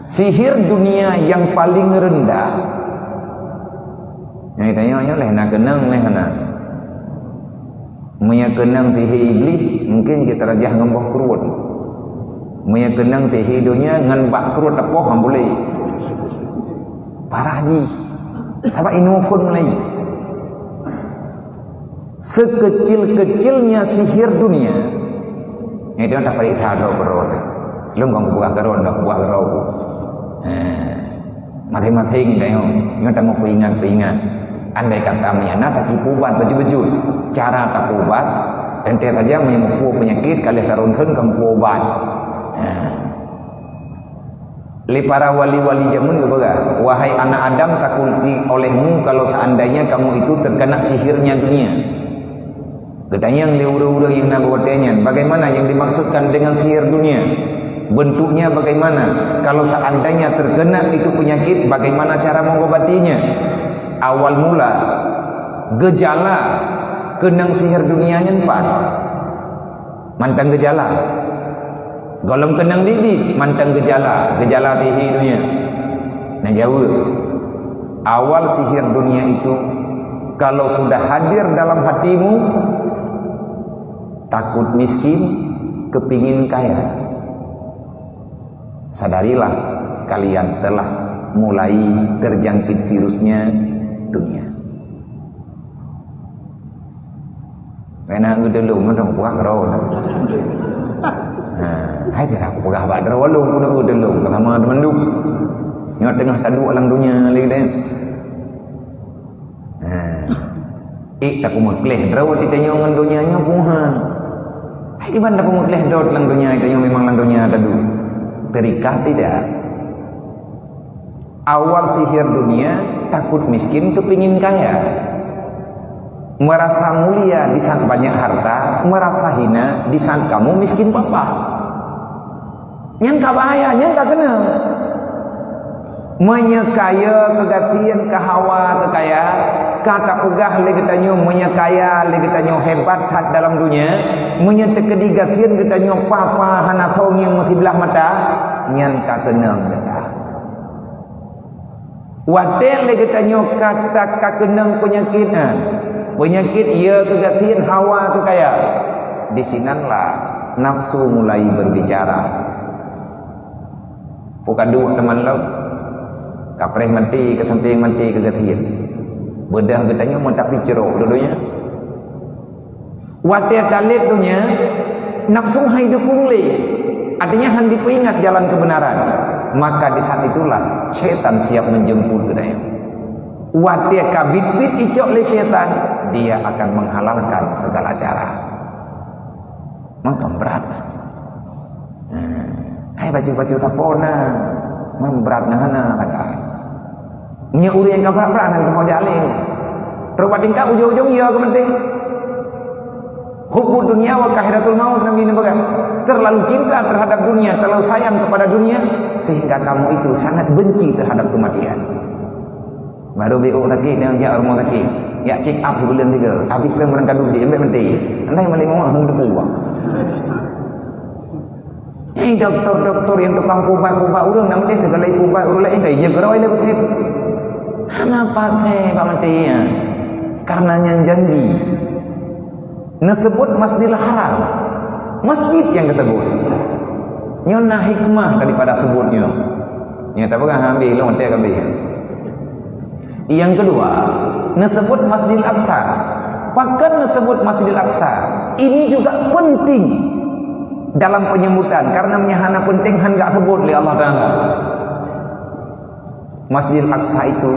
Sihir dunia yang paling rendah, yang tanya leh nak kenang leh nak muya kenang tihi iblis mungkin kita rajah ngembah kerut, muya kenang tihi dunia ngan bak kerut apoh ham boleh parah ji apa inufun mulai. Sekecil-kecilnya sihir dunia ini dia tak paling tahu kerut lu ngomong buka kerut dah buka kerut mati-mati dah yo tak mau ingat andai kata nak tak cipubat baju-baju cara tak ubat dan dia saja menyembuh penyakit kali taruntun kamu obat. Li para wali-wali zaman juga, wahai anak Adam takuti olehmu kalau seandainya kamu itu terkena sihirnya dunia. Katanya yang liura-ura yang nabuatnya, bagaimana yang dimaksudkan dengan sihir dunia? Bentuknya bagaimana? Kalau seandainya terkena itu penyakit, bagaimana cara mengobatinya? Awal mula gejala kenang sihir dunianya 4. Mantang gejala. Golong kenang didi mantang gejala tihi dunia. Nah jawab. Awal sihir dunia itu kalau sudah hadir dalam hatimu, takut miskin, kepingin kaya, sadarilah kalian telah mulai terjangkit virusnya dunia. Karena udah lu dong buah kerau. Hai tidak aku pegah badar walung udah lu sama teman du. Nyot tengah tadu alam dunia lagi deh. Tak pemutleh drawat itanya ngan dunia nya puhan. Hai di banda pemutleh drawat lang dunia itanya memang lang dunia tadu. Terikat tidak. Awal sihir dunia takut miskin kepingin kaya. Merasa mulia di saat banyak harta, merasa hina di saat kamu miskin papa. Nyan ka bahaya, nyan ka kena. Menyekaya kegatian, kehawa, kekaya, kata pegah le katanya menyekaya, le katanya hebat hat dalam dunia, menyetekedi gatian katanya papa hana thong yang mati belah mata, nyan ka kena kata. Watel le katanya kata ka kena penyakit ia kegatian hawa kekaya. Di sinanlah nafsu mulai berbicara. Bukan dua teman lo kapreh mati ke samping mati ke gatian bedah katanya mau tak picerok dulunya watir talib dunia nafsu hai dukungli artinya handi ingat jalan kebenaran, maka di saat itulah syaitan siap menjemput katanya. Watir kabit-bit icok le syaitan, dia akan menghalalkan segala cara. Maka berat. Hai baju-baju tapona memberat ngana lagi. Nya uri yang berat-berat nang mau jaling. Perubat tingkah ujung-ujung iya ke penting. Hubbud dunia wa kahiratul maut, Nabi ini baga. Terlalu cinta terhadap dunia, terlalu sayang kepada dunia sehingga kamu itu sangat benci terhadap kematian. Baru BO lagi yang jauh rumah lagi. Ya check up bulan 3. Habis belum berangkat dulu di embe menti. Andai maling ngomong debu bang. doktor-doktor yang tukang kubah-kubah urang nak mesti segala kubah urang lain dah je geroi le betul. Kenapa teh Pak Menteri ya? Karena yang janji. Nesebut Masjidil Haram. Masjid yang ketebut. Nyona hikmah daripada sebutnya. Nya tak pernah ambil lo nanti ambil. Yang kedua, nesebut Masjidil Aqsa. Bahkan nesebut Masjidil Aqsa. Ini juga penting dalam penyebutan karena menyahana penting han gak sebut oleh Allah Taala. Masjidil Aqsa itu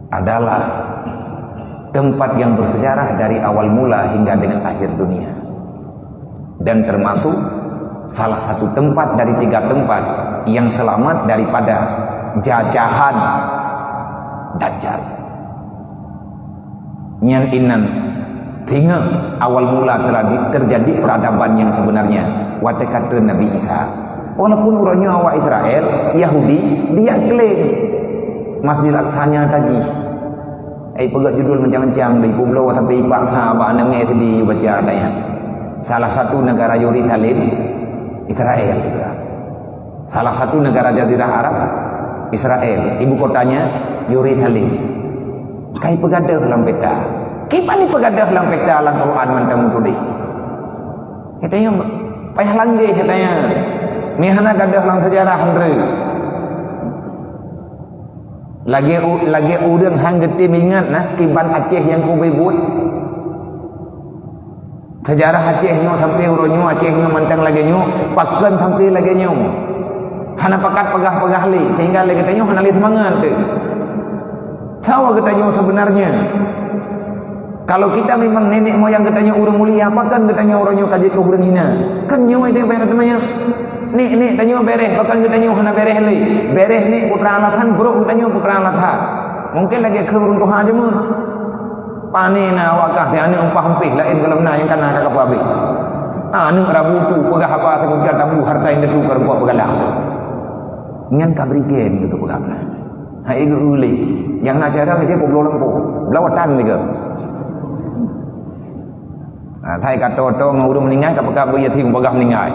adalah tempat yang bersejarah dari awal mula hingga dengan akhir dunia, dan termasuk salah satu tempat dari 3 tempat yang selamat daripada jajahan Dajjal. Nyan inan tinggal awal mula terjadi peradaban yang sebenarnya waktu kata Nabi Isa. Walaupun urangnya awak Israel Yahudi, dia klaim Masjidil Aqsa-nya tadi. Pegat judul macam-macam dari pulau sampai Pakha apa namanya tadi baca katanya. Salah satu negara Yerusalem Israel juga. Salah satu negara Jazirah Arab Israel, ibu kotanya Yerusalem. Kai pegadah dalam peta. Kipa ni pegadah dalam peta dalam Quran mantang tu deh. Katanya payah langge katanya. Mihana gadah dalam sejarah hendra. Lagi urang hang geti ingat nah tiban Aceh yang ku buat. Sejarah Aceh nyo sampai uronyo Aceh nyo mantang lagi nyo, pakan sampai lagi nyo. Hana pakat pegah-pegah li, tinggal lagi tanyo hana li semangat tu. Tahu kita nyo sebenarnya. Kalau kita memang nenek moyang kita nyo urang mulia, pakan kita nyo uronyo kaji ke urang hina. Kan nyo itu bayar temanya. Nek tanyo bereh, bahkan kita nyo hana bereh li. Bereh ni putra alatan, buruk kita nyo putra alatan. Mungkin lagi ke urang Tuhan aja mun. Panena wakah ni ane umpah hempih lain kalau na yang kana kakak habis. Ane rabu tu pegah apa seguncar tabu harta yang ditukar buat pegalang. Ngan kabrigen gitu pegalang. Hai itu uli. Yang nak cara dia poblo lempo. Belawatan ni ke. Thai kata to ngurung meninggal kapakah bu yatim pegah meninggal.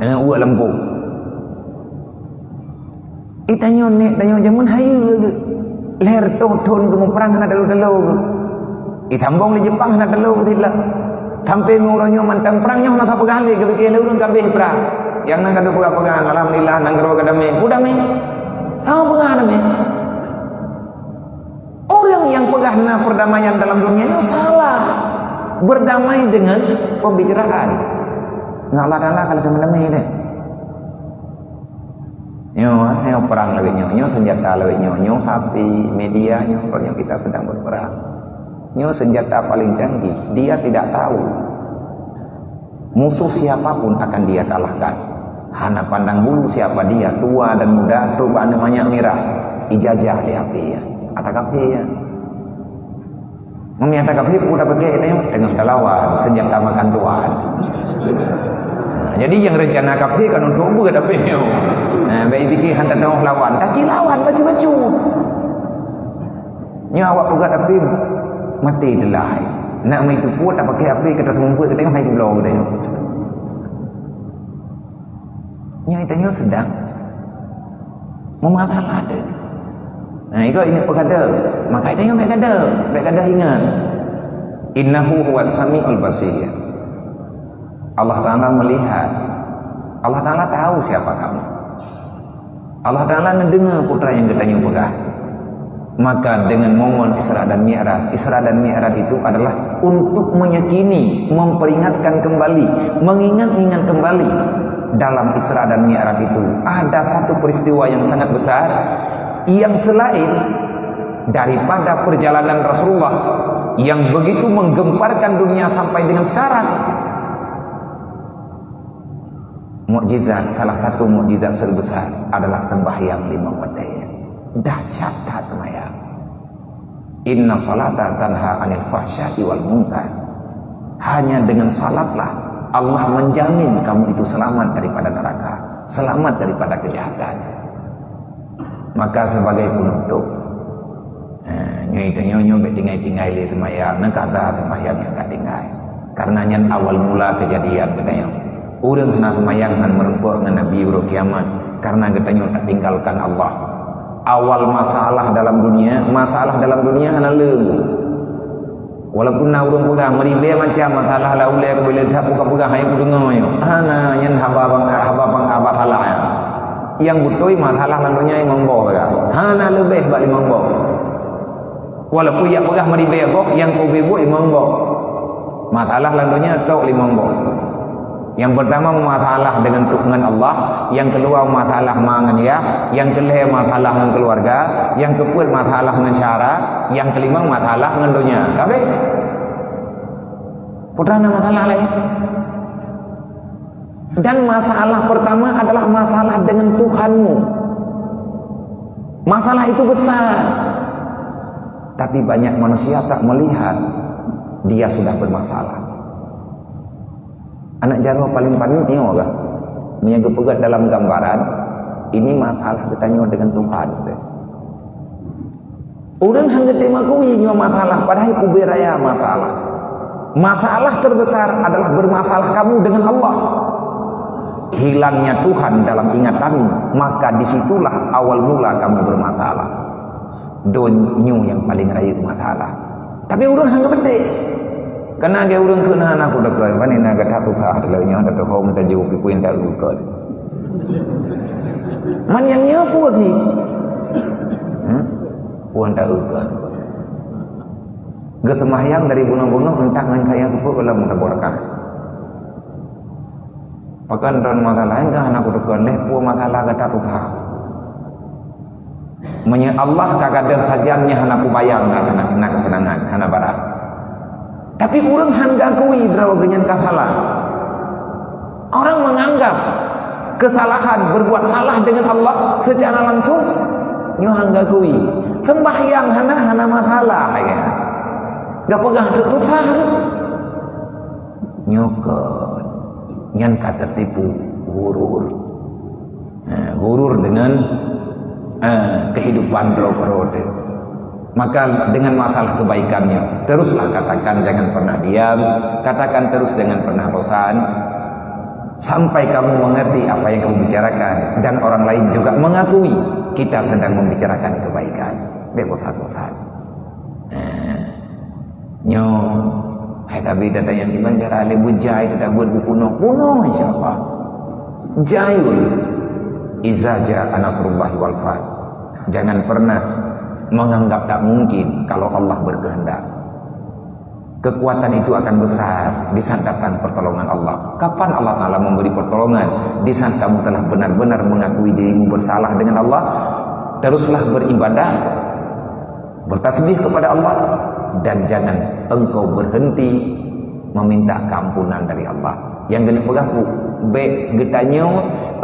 Dengan uak lempo. Itanyo nek tanyo jamun hayu leher ton ke perang hana dalu-dalu ke. Itambong di Jepang hana dalu ke tidak. Tampai nguronyo mantang perangnya hana tak pegali ke bikin urun kabeh perang. Yang nak kadu pegang-pegang alhamdulillah nang gero kadame. Udame. Tahu pengadame. Orang yang pegahna perdamaian dalam dunia itu salah. Berdamai dengan pembicaraan. Nggak Allah kalau damai deh. Nyo perang lagi nyo senjata lagi nyo HP media nyo kita sedang berperang. Nyo senjata paling canggih. Dia tidak tahu musuh siapapun akan dia kalahkan. Hana pandang bulu siapa dia, tua dan muda, perubahan namanya merah. Ijazah di HP ya. Ada HP ya. Meminta HP udah pakai ini dengan lawan senjata makan tuan. Jadi yang rencana HP kan untuk buat HP nya. Baik fikir hantar tengok lawan, tak lawan baju-baju. Ni awak buat HP mati delai. Nak mai tu kuat tak pakai HP kata semua kita tengok hai belum dia. Ni tanya sedang memasalah ada. Itu ini perkata. Maka itu yang berkata ingat. Innahu huwas sami'ul basir. Allah Ta'ala melihat. Allah Ta'ala tahu siapa kamu. Allah Ta'ala mendengar putra yang katanya pegah. Maka dengan momen Isra dan Mi'raj. Isra dan Mi'raj itu adalah untuk meyakini, memperingatkan kembali, mengingat-ingat kembali. Dalam Isra dan Mi'raj itu ada satu peristiwa yang sangat besar, yang selain daripada perjalanan Rasulullah yang begitu menggemparkan dunia sampai dengan sekarang. Mukjizat, salah satu mukjizat terbesar adalah sembahyang 5 waktu. Dahsyat sembahyang. Inna salata tanha anil fahsya'i wal munkar. Hanya dengan salatlah Allah menjamin kamu itu selamat daripada neraka, selamat daripada kejahatan. Maka sebagai penutup, nyoy tinggal li sembahyang, nak kata sembahyang yang tak tinggal. Karena yang awal mula kejadian katanya. Urang hendak mayangan merempuk dengan Nabi bro kiamat karena getanya tak tinggalkan Allah. Awal masalah dalam dunia hana leu. Walaupun na urang pegang meribe macam masalah la ulai bila dah buka-buka hai dengar yo. Hana nyen haba bang abahalah. Yang betul masalah lalunya imam boh ga. Hana lebih balik imam boh. Walaupun yang pegang meribe boh yang kau bebo imam boh. Masalah lalunya tok imam boh. Yang pertama masalah dengan Allah, yang kedua masalah mangan ya, yang kelima masalah dengan keluarga, yang keempat masalah dengan cara, yang kelima masalah dengan dunia. Tapi putrana masalah lain. Dan masalah pertama adalah masalah dengan Tuhanmu. Masalah itu besar. Tapi banyak manusia tak melihat dia sudah bermasalah. Anak Jarwo paling panik ni orang menjaga pegat dalam gambaran ini masalah ketanya dengan Tuhan. Orang hanya tema kui masalah padahal kuberaya masalah. Masalah terbesar adalah bermasalah kamu dengan Allah. Hilangnya Tuhan dalam ingatanmu, maka disitulah awal mula kamu bermasalah. Donyu yang paling raya masalah. Tapi orang hanya bedek. Karena dia orang kena anak udah kan ini naga tatu sah delanya ada home taju pipuin tak ukut. Man yang nyapu lagi. Puan tak ukut. Gesemahyang dari bunga-bunga entah ngan kaya suku kalau mutaborkah. Pakan don masalah enggak anak udah kan leh puan masalah gak tatu sah. Menye Allah tak ada kajiannya anak bayang anak kesenangan anak barat. Tapi orang hanggakui draw genyan kasalah. Orang menganggap kesalahan berbuat salah dengan Allah secara langsung nyo hanggakui. Sembahyang hana masalah ya. Gak pegang tertusah. Nyokot. Nyan kata tipu gurur. Gurur dengan kehidupan drog-drog. Maka dengan masalah kebaikannya teruslah katakan, jangan pernah diam, katakan terus, jangan pernah bosan sampai kamu mengerti apa yang kamu bicarakan dan orang lain juga mengakui kita sedang membicarakan kebaikan. Bosan-bosan. Nyo hai tapi data yang dibanjara ale bujai tidak buat buku kuno insyaallah. Jayul izaja anasrullah wal fat. Jangan pernah menganggap tak mungkin kalau Allah berkehendak. Kekuatan itu akan besar di saat datang pertolongan Allah. Kapan Allah Ta'ala memberi pertolongan? Di saat kamu telah benar-benar mengakui dirimu bersalah dengan Allah. Teruslah beribadah, bertasbih kepada Allah, dan jangan engkau berhenti meminta keampunan dari Allah. Yang kena pegang baik getanya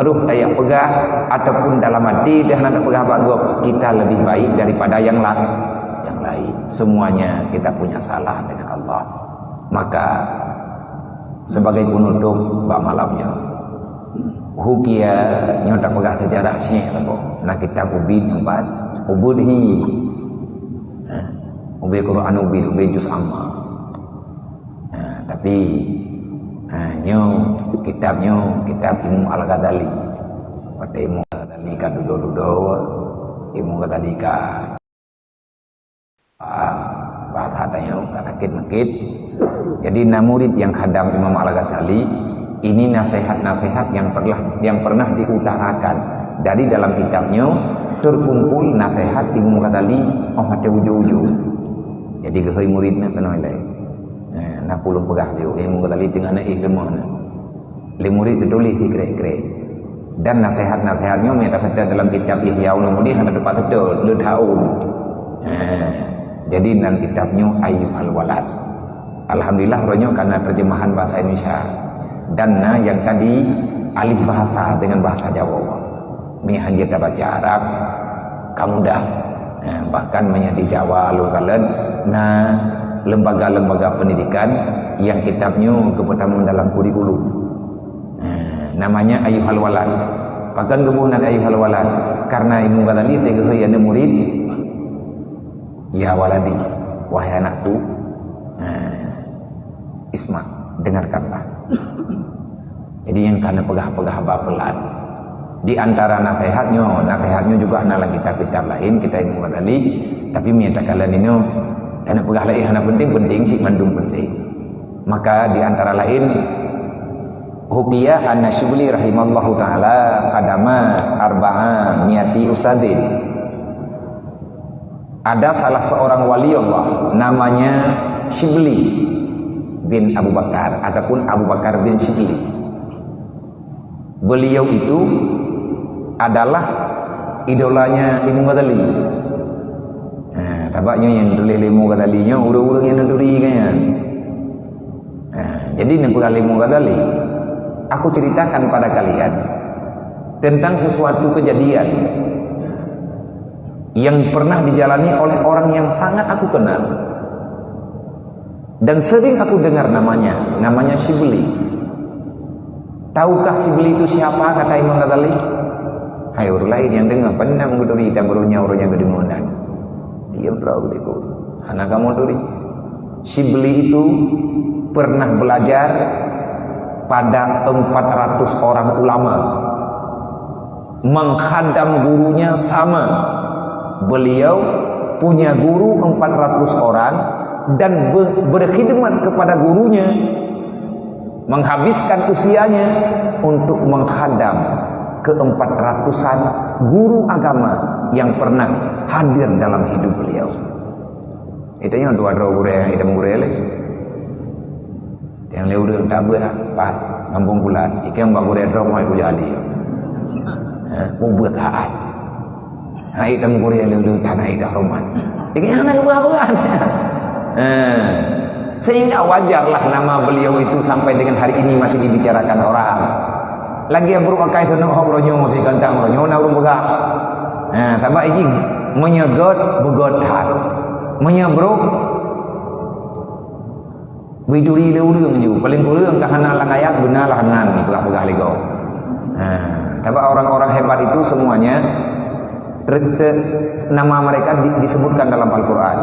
ruh daya pegah ataupun dalam hati dia nak pegah bagus, kita lebih baik daripada yang lain. Semuanya kita punya salah dengan Allah. Maka sebagai penutup bak malamnya hukia nyotak pegah sejarah syekh labo nak kitab ubid 4 ubudhi ubid Quran ubid juz amma. Tapi kitab Imam Al-Ghazali. Pada Imam Al-Ghazali ka dudo Imam Al-Ghazali ka bahasa dayo nakit. Jadi murid yang khadam Imam Al-Ghazali ini nasihat-nasihat yang pernah diutarakan dari dalam kitabnya terkumpul nasihat Imam Al-Ghazali hati ujung-ujung. Jadi gehoi muridnya kena ilai. Nak pulung pegah dia Imam Ghazali dengan ilmu le murid ditulis di krek-krek dan nasihat-nasihatnya menyatakan dalam kitab Ihya Ulumuddin ada dapat betul le daun. Jadi dalam kitabnya Ayyuhal Walad. Alhamdulillah rohnya karena terjemahan bahasa Indonesia dan yang tadi alih bahasa dengan bahasa Jawa. Mihanjir dah baca Arab kamu dah bahkan menjadi Jawa lu kalian lembaga-lembaga pendidikan yang kitabnya kepertama dalam kurikulum. Namanya Ayyuhal Walad. Bahkan kemudian Ayyuhal Walad karena Imam Ghazali tegah ada murid, ya waladi, wahai anakku, isma, dengarkanlah. Jadi yang karena pegah-pegah bapelan. Di antara nasihatnya juga adalah kitab-kitab lain kita yang mengadali, tapi menyatakan ini karena pegah lain hana penting si mandung penting. Maka di antara lain Hukiya an-Nasyibli rahimallahu ta'ala khadama arba'a miati usadin. Ada salah seorang wali Allah namanya Syibli bin Abu Bakar ataupun Abu Bakar bin Syibli. Beliau itu adalah idolanya Imam Ghazali. Nah, tabaknya yang tulis Imam Ghazalinya urang-urang yang nuduri kan. Nah, jadi nempuh Imam Ghazali, aku ceritakan pada kalian tentang sesuatu kejadian yang pernah dijalani oleh orang yang sangat aku kenal dan sering aku dengar namanya Syibli. Tahukah Syibli itu siapa? Kata Imam Ghazali. Hai orang lain yang dengar pernah menguduri dan berunya gede mondan. Dia berau itu. Anak kamu duri. Syibli itu pernah belajar pada 400 orang ulama. Menghadam gurunya sama. Beliau punya guru 400 orang dan berkhidmat kepada gurunya, menghabiskan usianya untuk menghadam ke-400-an guru agama yang pernah hadir dalam hidup beliau. Itu yang dua-dua guru yang hitam guru yang lewat tak berapa ngambung bulan ikan bang guru drop mau ikut jadi mau buat hak hitam guru yang lewat tanah idah roman ikan anak buah-buahan. Sehingga wajarlah nama beliau itu sampai dengan hari ini masih dibicarakan orang. Lagi yang berupakai itu nak hokronyo, si kantang hokronyo, nak urung begak. Tapi ini menyegot begotan, menyebruk biduri leurung ju. Paling kurang kahana langayat benar lahanan begak-begak lego. Tapi orang-orang hebat itu semuanya nama mereka disebutkan dalam Al-Quran.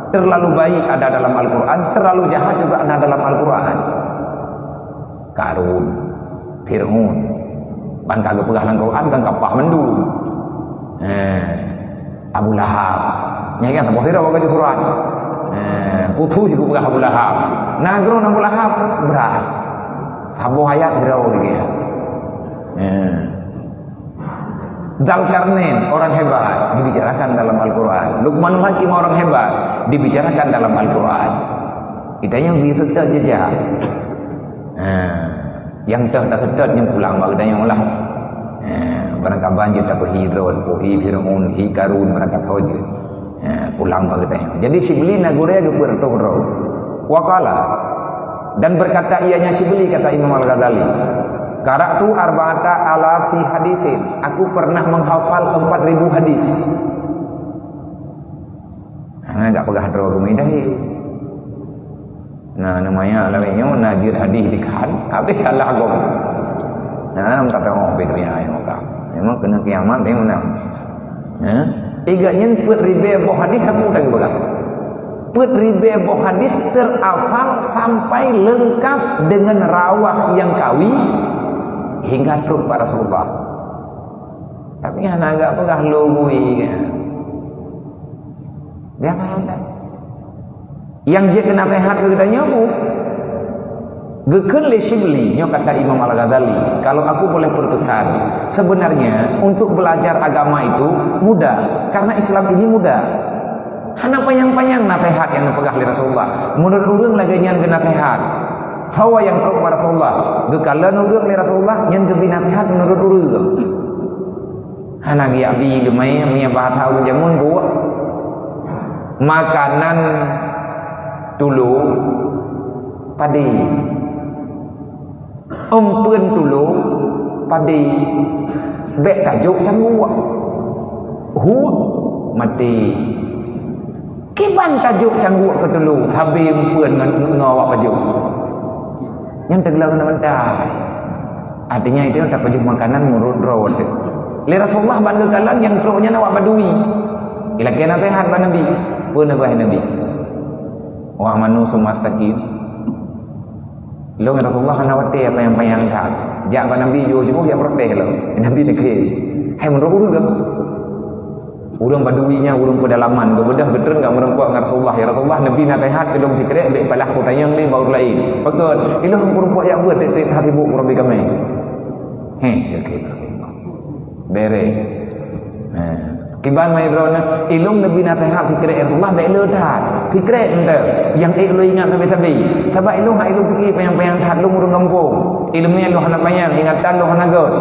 Terlalu baik ada dalam Al-Quran, terlalu jahat juga ada dalam Al-Quran. Karun, Fir'aun, bangka gepegah dalam Quran kan kapah mendu. Abu Lahab, nyai kan tak posira baca surat. Kutu juga pegah Abu Lahab. Nagro Abu Lahab berat. Tabu hayat hirau gitu. Dzulkarnain orang hebat dibicarakan dalam Al-Quran. Luqmanul Hakim orang hebat dibicarakan dalam Al-Quran. Kita yang bisa terjejak. Yang terdekat yang pulang bagi yang ulah. Mereka banjir tak berhidron, puhi Fir'aun, hi Karun mereka tahu je. Pulang bagi yang. Jadi Syibli nagure ada bertohro. Wakala dan berkata ianya Syibli kata Imam Al-Ghazali. Qara'tu arba'ata alafi hadisin. Aku pernah menghafal 4.000 hadis. Enggak pegah hadro kumidahi. Nah namanya alawnya najir hadis dikhan. Habis kalah gom. Nah kata bedanya ayo ka. Memang kena kiamat dia menang. Tiga nyen put ribe boh hadis aku tak begal. Put ribe boh hadis terhafal sampai lengkap dengan rawah yang kawi hingga truk para Rasulullah. Tapi kan agak pegah logui kan. Dia tahu tak? Yang dia kena rehat ke nyamu. Gekele Syibli nyo kata Imam Al-Ghazali, kalau aku boleh berpesan, sebenarnya untuk belajar agama itu mudah, karena Islam ini mudah. Hana payang-payang nasihat yang dipegah oleh Rasulullah. Menurut urang lagi nyan kena nasihat. Sawa yang tahu kepada Rasulullah. Gekalan urang oleh Rasulullah nyan ke nasihat menurut urang. Hana gi abi gemai nya bahasa urang jamun buat makanan dulu padi. Empun dulu padi. Bek tajuk canggu. Hu mati. Kiban tajuk canggu ke dulu habis empun ngawak tajuk. Yang tergelar mentai. Artinya itu tak tajuk makanan menurut rawat. Le Rasulullah ban gekalan yang kronya nawak badui. Ila kiana sehat ban Nabi. Pun apa Nabi? Wa manu sumastaqim. Lo Rasulullah nawati apa yang tak. Jak Nabi yo juga dia protes lah. Nabi negeri. Hai menurut urang ke? Urang baduinya, urang pedalaman ke bedah betul enggak merempuak dengan Rasulullah. Ya Rasulullah Nabi nasihat ke dong sikret baik palah ku tayang ni baru lain. Betul. Ilah perempuan yang buat dekat hati bu Rabbi kami. Okey Rasulullah. Bere. Kiban mai drona ilung Nabi nasihat sikret Rasulullah baik le dah. Sikret ente yang lu ingat tabi-tabi. Sebab ilung hak ilung fikir payang-payang tat lu urang kampung. Ilmunya lu hana payang, ingatan lu hana god.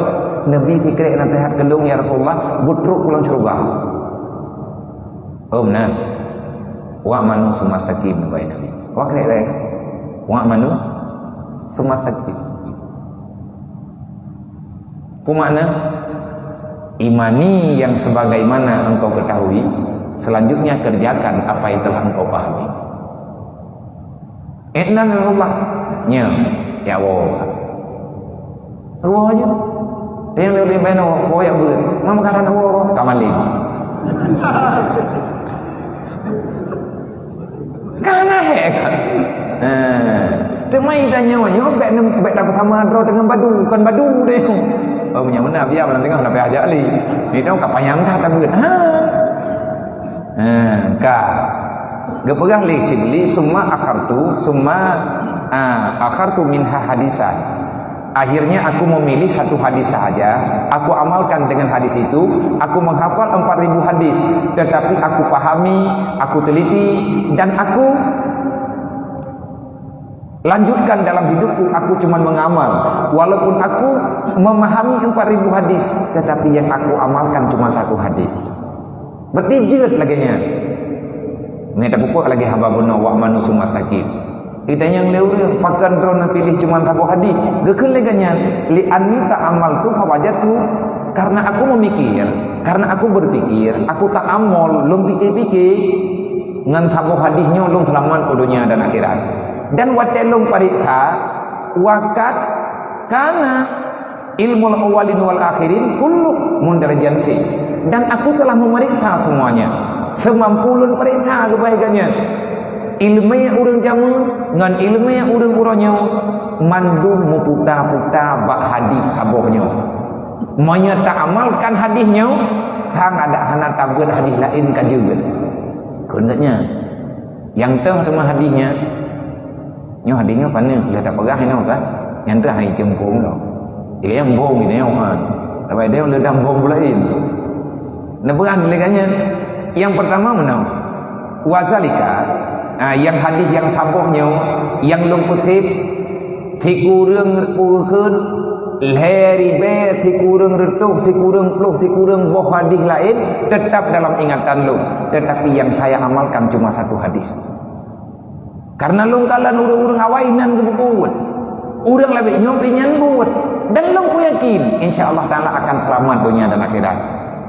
Nabi sikret nasihat kelung ya Rasulullah butruk pulang syurga. Benar. Wa manu sumastaqim baik Nabi. Wa kira wa manu sumastaqim. Apa makna? Imani yang sebagaimana engkau ketahui, selanjutnya kerjakan apa yang telah engkau pahami. Inna Rasulullah nya ya Allah. Allah aja. Yang lebih baik nak koyak ber. Mama kata nak Allah kamalin. Kana hek. Temai tanya bet dapat sama draw dengan badu, bukan badu deh. Punya mana biar mana tengok nak pergi ajak li. Ni tahu kat payang dah tak beut. Ka. Gepegah li sibli summa akhartu minha hadisan. Akhirnya aku memilih satu hadis sahaja, aku amalkan dengan hadis itu, aku menghafal 4000 hadis, tetapi aku pahami, aku teliti dan aku lanjutkan dalam hidupku. Aku cuma mengamal, walaupun aku memahami 4000 hadis, tetapi yang aku amalkan cuma satu hadis. Bertijet lagi nya. Ni tak pupuk lagi hamba benar wa manusu mastaqim. Kita yang leureung pakan drone pilih cuma satu hadis. Gekeun leganya li anita amal tu fawajatu, karena aku memikir, karena aku berpikir, aku tak amal, lum pikir-pikir ngan satu hadisnya lum selamat dunia dan akhirat. Dan watelum parikha wakat kana ilmul awalin wal akhirin kullu mundarajan fi. Dan aku telah memeriksa semuanya, semampulun perintah kebaikannya. Ilmu yang urang jamu ngan ilmu yang urang uronyo mandum muputa-puta bak hadis abohnya. Monya tak amalkan hadisnya, hang ada hana tabut hadis lain kajeun. Keundatnya yang teu sama hadisnya. Nyo hadisnya pana dia tak pegah nyo kan. Yang teu hai jempung dah. Dia yang bom ini kan. Tapi dia udah dambom lain. Neberan leganya. Yang pertama menau wazalika yang hadis yang tabuhnya yang lumputip tikurang purkeun leribe tikurang retuh tikurang pluh tikurang boh hadis lain tetap dalam ingatan lu, tetapi yang saya amalkan cuma satu hadis. Karena lu kalan urang-urang awainan kebukuan urang lebih nyompinya buat dan lu ku yakin insyaallah taala akan selamat dunia dan akhirat.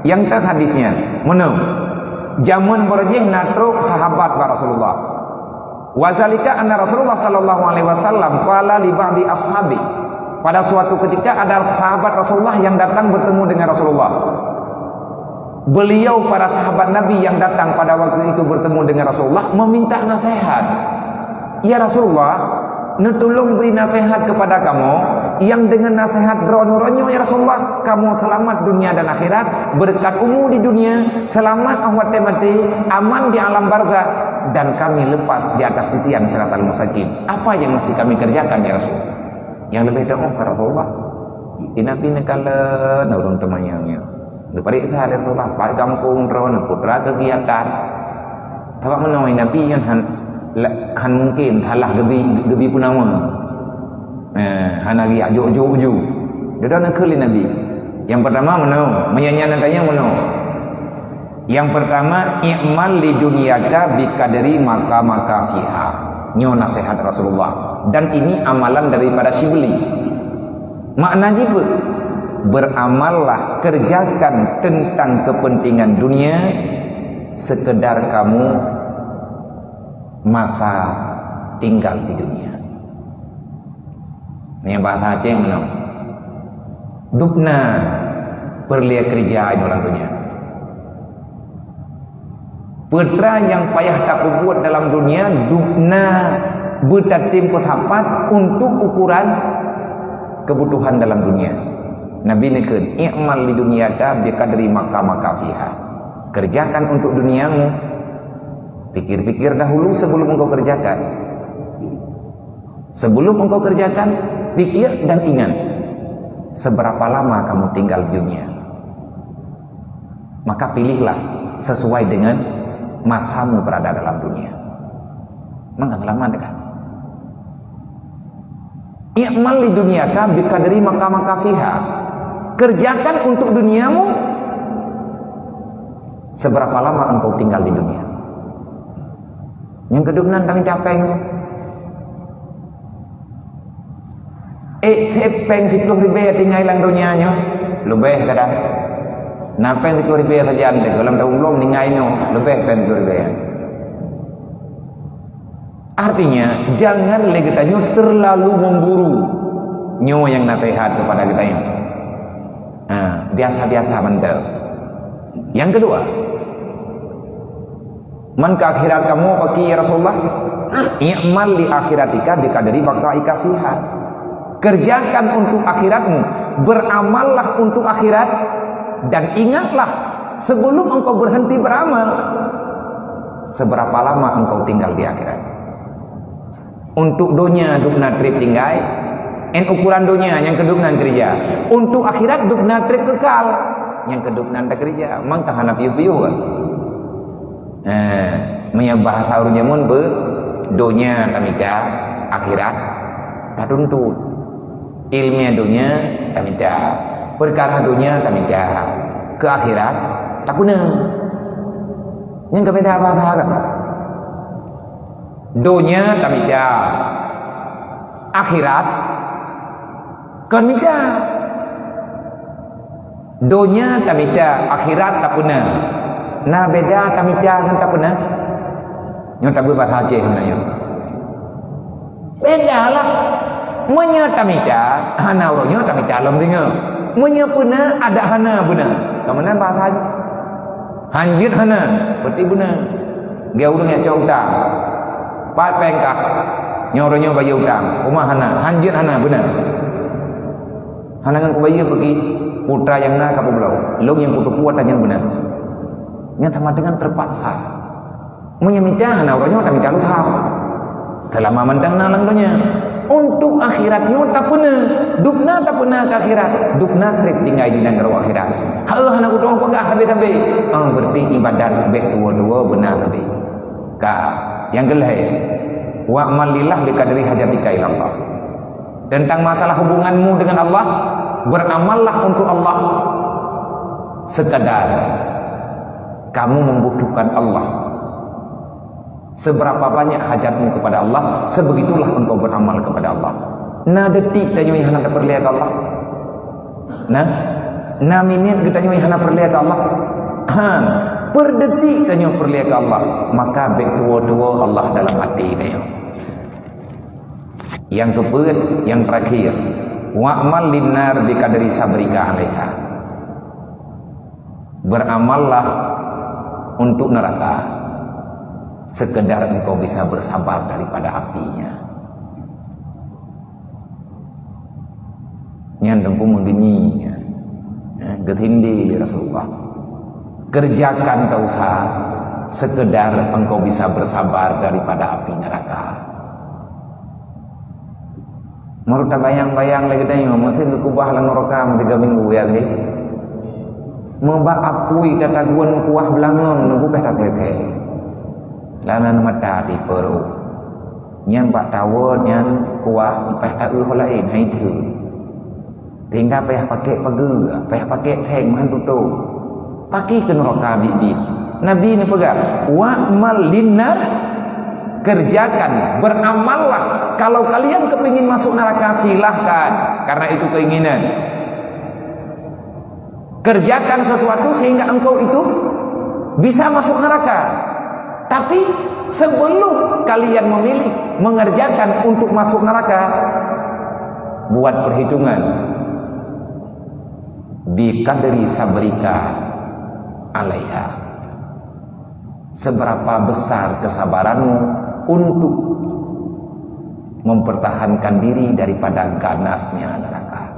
Yang teh hadisnya menau jamun berjih natruk sahabat Rasulullah. Wazalika anna Rasulullah sallallahu alaihi wasallam qala li ba'di ashabi. Pada suatu ketika ada sahabat Rasulullah yang datang bertemu dengan Rasulullah. Beliau para sahabat Nabi yang datang pada waktu itu bertemu dengan Rasulullah meminta nasihat. Ya Rasulullah, netulung beri nasihat kepada kamu yang dengan nasihat drono-ronyo ya Rasulullah, kamu selamat dunia dan akhirat, berkat umur di dunia, selamat ahwat mati, aman di alam barzah, dan kami lepas di atas titian siratal mustaqim. Apa yang mesti kami kerjakan ya Rasul? Yang lebih doa ke Rasulullah. Inapi nekala nurun temayangnya. Dipari kita ada Rasulullah, pai kampung drone putra kegiatan. Tapak menawai Nabi yang han mungkin halah gebi punama. Hanagi ajuk-ajuk. Dia nak kelin Nabi. Yang pertama menau, menyanyian tanya menau. Yang pertama i'mal li dunyaka bi qadri maka fiha. Nyo nasihat Rasulullah. Dan ini amalan daripada Syibli. Makna jibu beramallah, kerjakan tentang kepentingan dunia sekedar kamu masa tinggal di dunia. Ini bahasa Aceh menang. Dupna perlia kerja ini orang dunia. Putra yang payah tak berbuat dalam dunia, dupna bertatim kesapat untuk ukuran kebutuhan dalam dunia. Nabi nekeun, i'mal li dunyaka biqadri maka fiha. Kerjakan untuk duniamu. Pikir-pikir dahulu sebelum engkau kerjakan. Sebelum engkau kerjakan, pikir dan ingat seberapa lama kamu tinggal di dunia. Maka pilihlah sesuai dengan masamu berada dalam dunia. Mangga lama dekat. I'mal li dunyaka biqadri maka fiha. Kerjakan untuk duniamu seberapa lama engkau tinggal di dunia. Yang kedua kami capai peng 10 ribu tinggal dalam dunianya lebih kadang napa 10 ribu saja anda dalam belum tinggalnya lebih peng 10 ribu. Artinya jangan kita terlalu memburu nyo yang nasihat kepada kita ini. Biasa-biasa benda. Yang kedua, man ka akhirat kamu bagi ya Rasulullah, i'mal li akhiratika biqadri baqaika fiha. Kerjakan untuk akhiratmu, beramallah untuk akhirat, dan ingatlah sebelum engkau berhenti beramal seberapa lama engkau tinggal di akhirat. Untuk dunia dukna trip tinggal ukuran dunia yang kedua kerja. Untuk akhirat dukna trip kekal yang kedua tak kerja. Mang tahan piu-piu kan. Menyembah taurnya mun dunia tamika akhirat tak tuntut. Ilmiah dunia tamika perkara dunia tamika ke akhirat tak guna. Yang kebeda apa kan? Dunia tamika akhirat kan mika. Dunia tamika akhirat tak guna. Nah beda tamika kan tak guna. Nyo tak bahasa Aceh sebenarnya. Bedalah. Munya tamika hana uronyo tamika alam dengar. Munya puna ada hana benar. Kemana bahasa Aceh? Hanjit hana, berarti benar. Dia urang yang cok utang. Pat pengkah. Nyo bayar utang. Rumah hana, hanjit hana benar. Hanangan ku bayar pergi putra yang nak kapal belau. Long yang putu kuat yang benar. Yang sama dengan terpaksa. Munya minta hana uronyo tamika lu tahu. Selama mandang nalang donya. Untuk akhiratnya tak puna dukna tak puna ke akhirat dukna trip tinggal di negara akhirat hana utang pegah habis-habis berarti ibadat baik dua-dua benar tadi yang kelih wa'mal lillah biqadri hajatika ila Allah. Tentang masalah hubunganmu dengan Allah, beramallah untuk Allah sekadar kamu membutuhkan Allah. Seberapa banyak hajatmu kepada Allah, sebegitulah engkau beramal kepada Allah. Nah detik tanya yang hendak perlihat Allah. Nah minit kita tanya yang hendak perlihat Allah. Per detik tanya perlihat Allah, maka baik dua-dua Allah dalam hati tanya. Yang keempat, yang terakhir, wa'mal linnar biqadri sabrika 'alaiha. Beramallah untuk neraka sekedar engkau bisa bersabar daripada apinya. Yang tempuh mengenyi getindi Rasulullah. Kerjakan tak usah sekedar engkau bisa bersabar daripada api neraka. Menurut bayang-bayang lagi tanya, mesti kekubah lan neraka mesti 3 minggu ya lagi. Membak apui kata guan kuah belangong nunggu kata tete. Lanan mata di perut nyan pak tawar nyan kuah peh lain hai tu tinggal peh pakai pegu peh pakai teng man tutu pakai ke neraka bibi Nabi ni pegang wa'mal linnar, kerjakan, beramallah. Kalau kalian kepingin masuk neraka silahkan, karena itu keinginan. Kerjakan sesuatu sehingga engkau itu bisa masuk neraka. Tapi sebelum kalian memilih mengerjakan untuk masuk neraka, buat perhitungan biqadri sabrika 'alaiha. Seberapa besar kesabaranmu untuk mempertahankan diri daripada ganasnya neraka.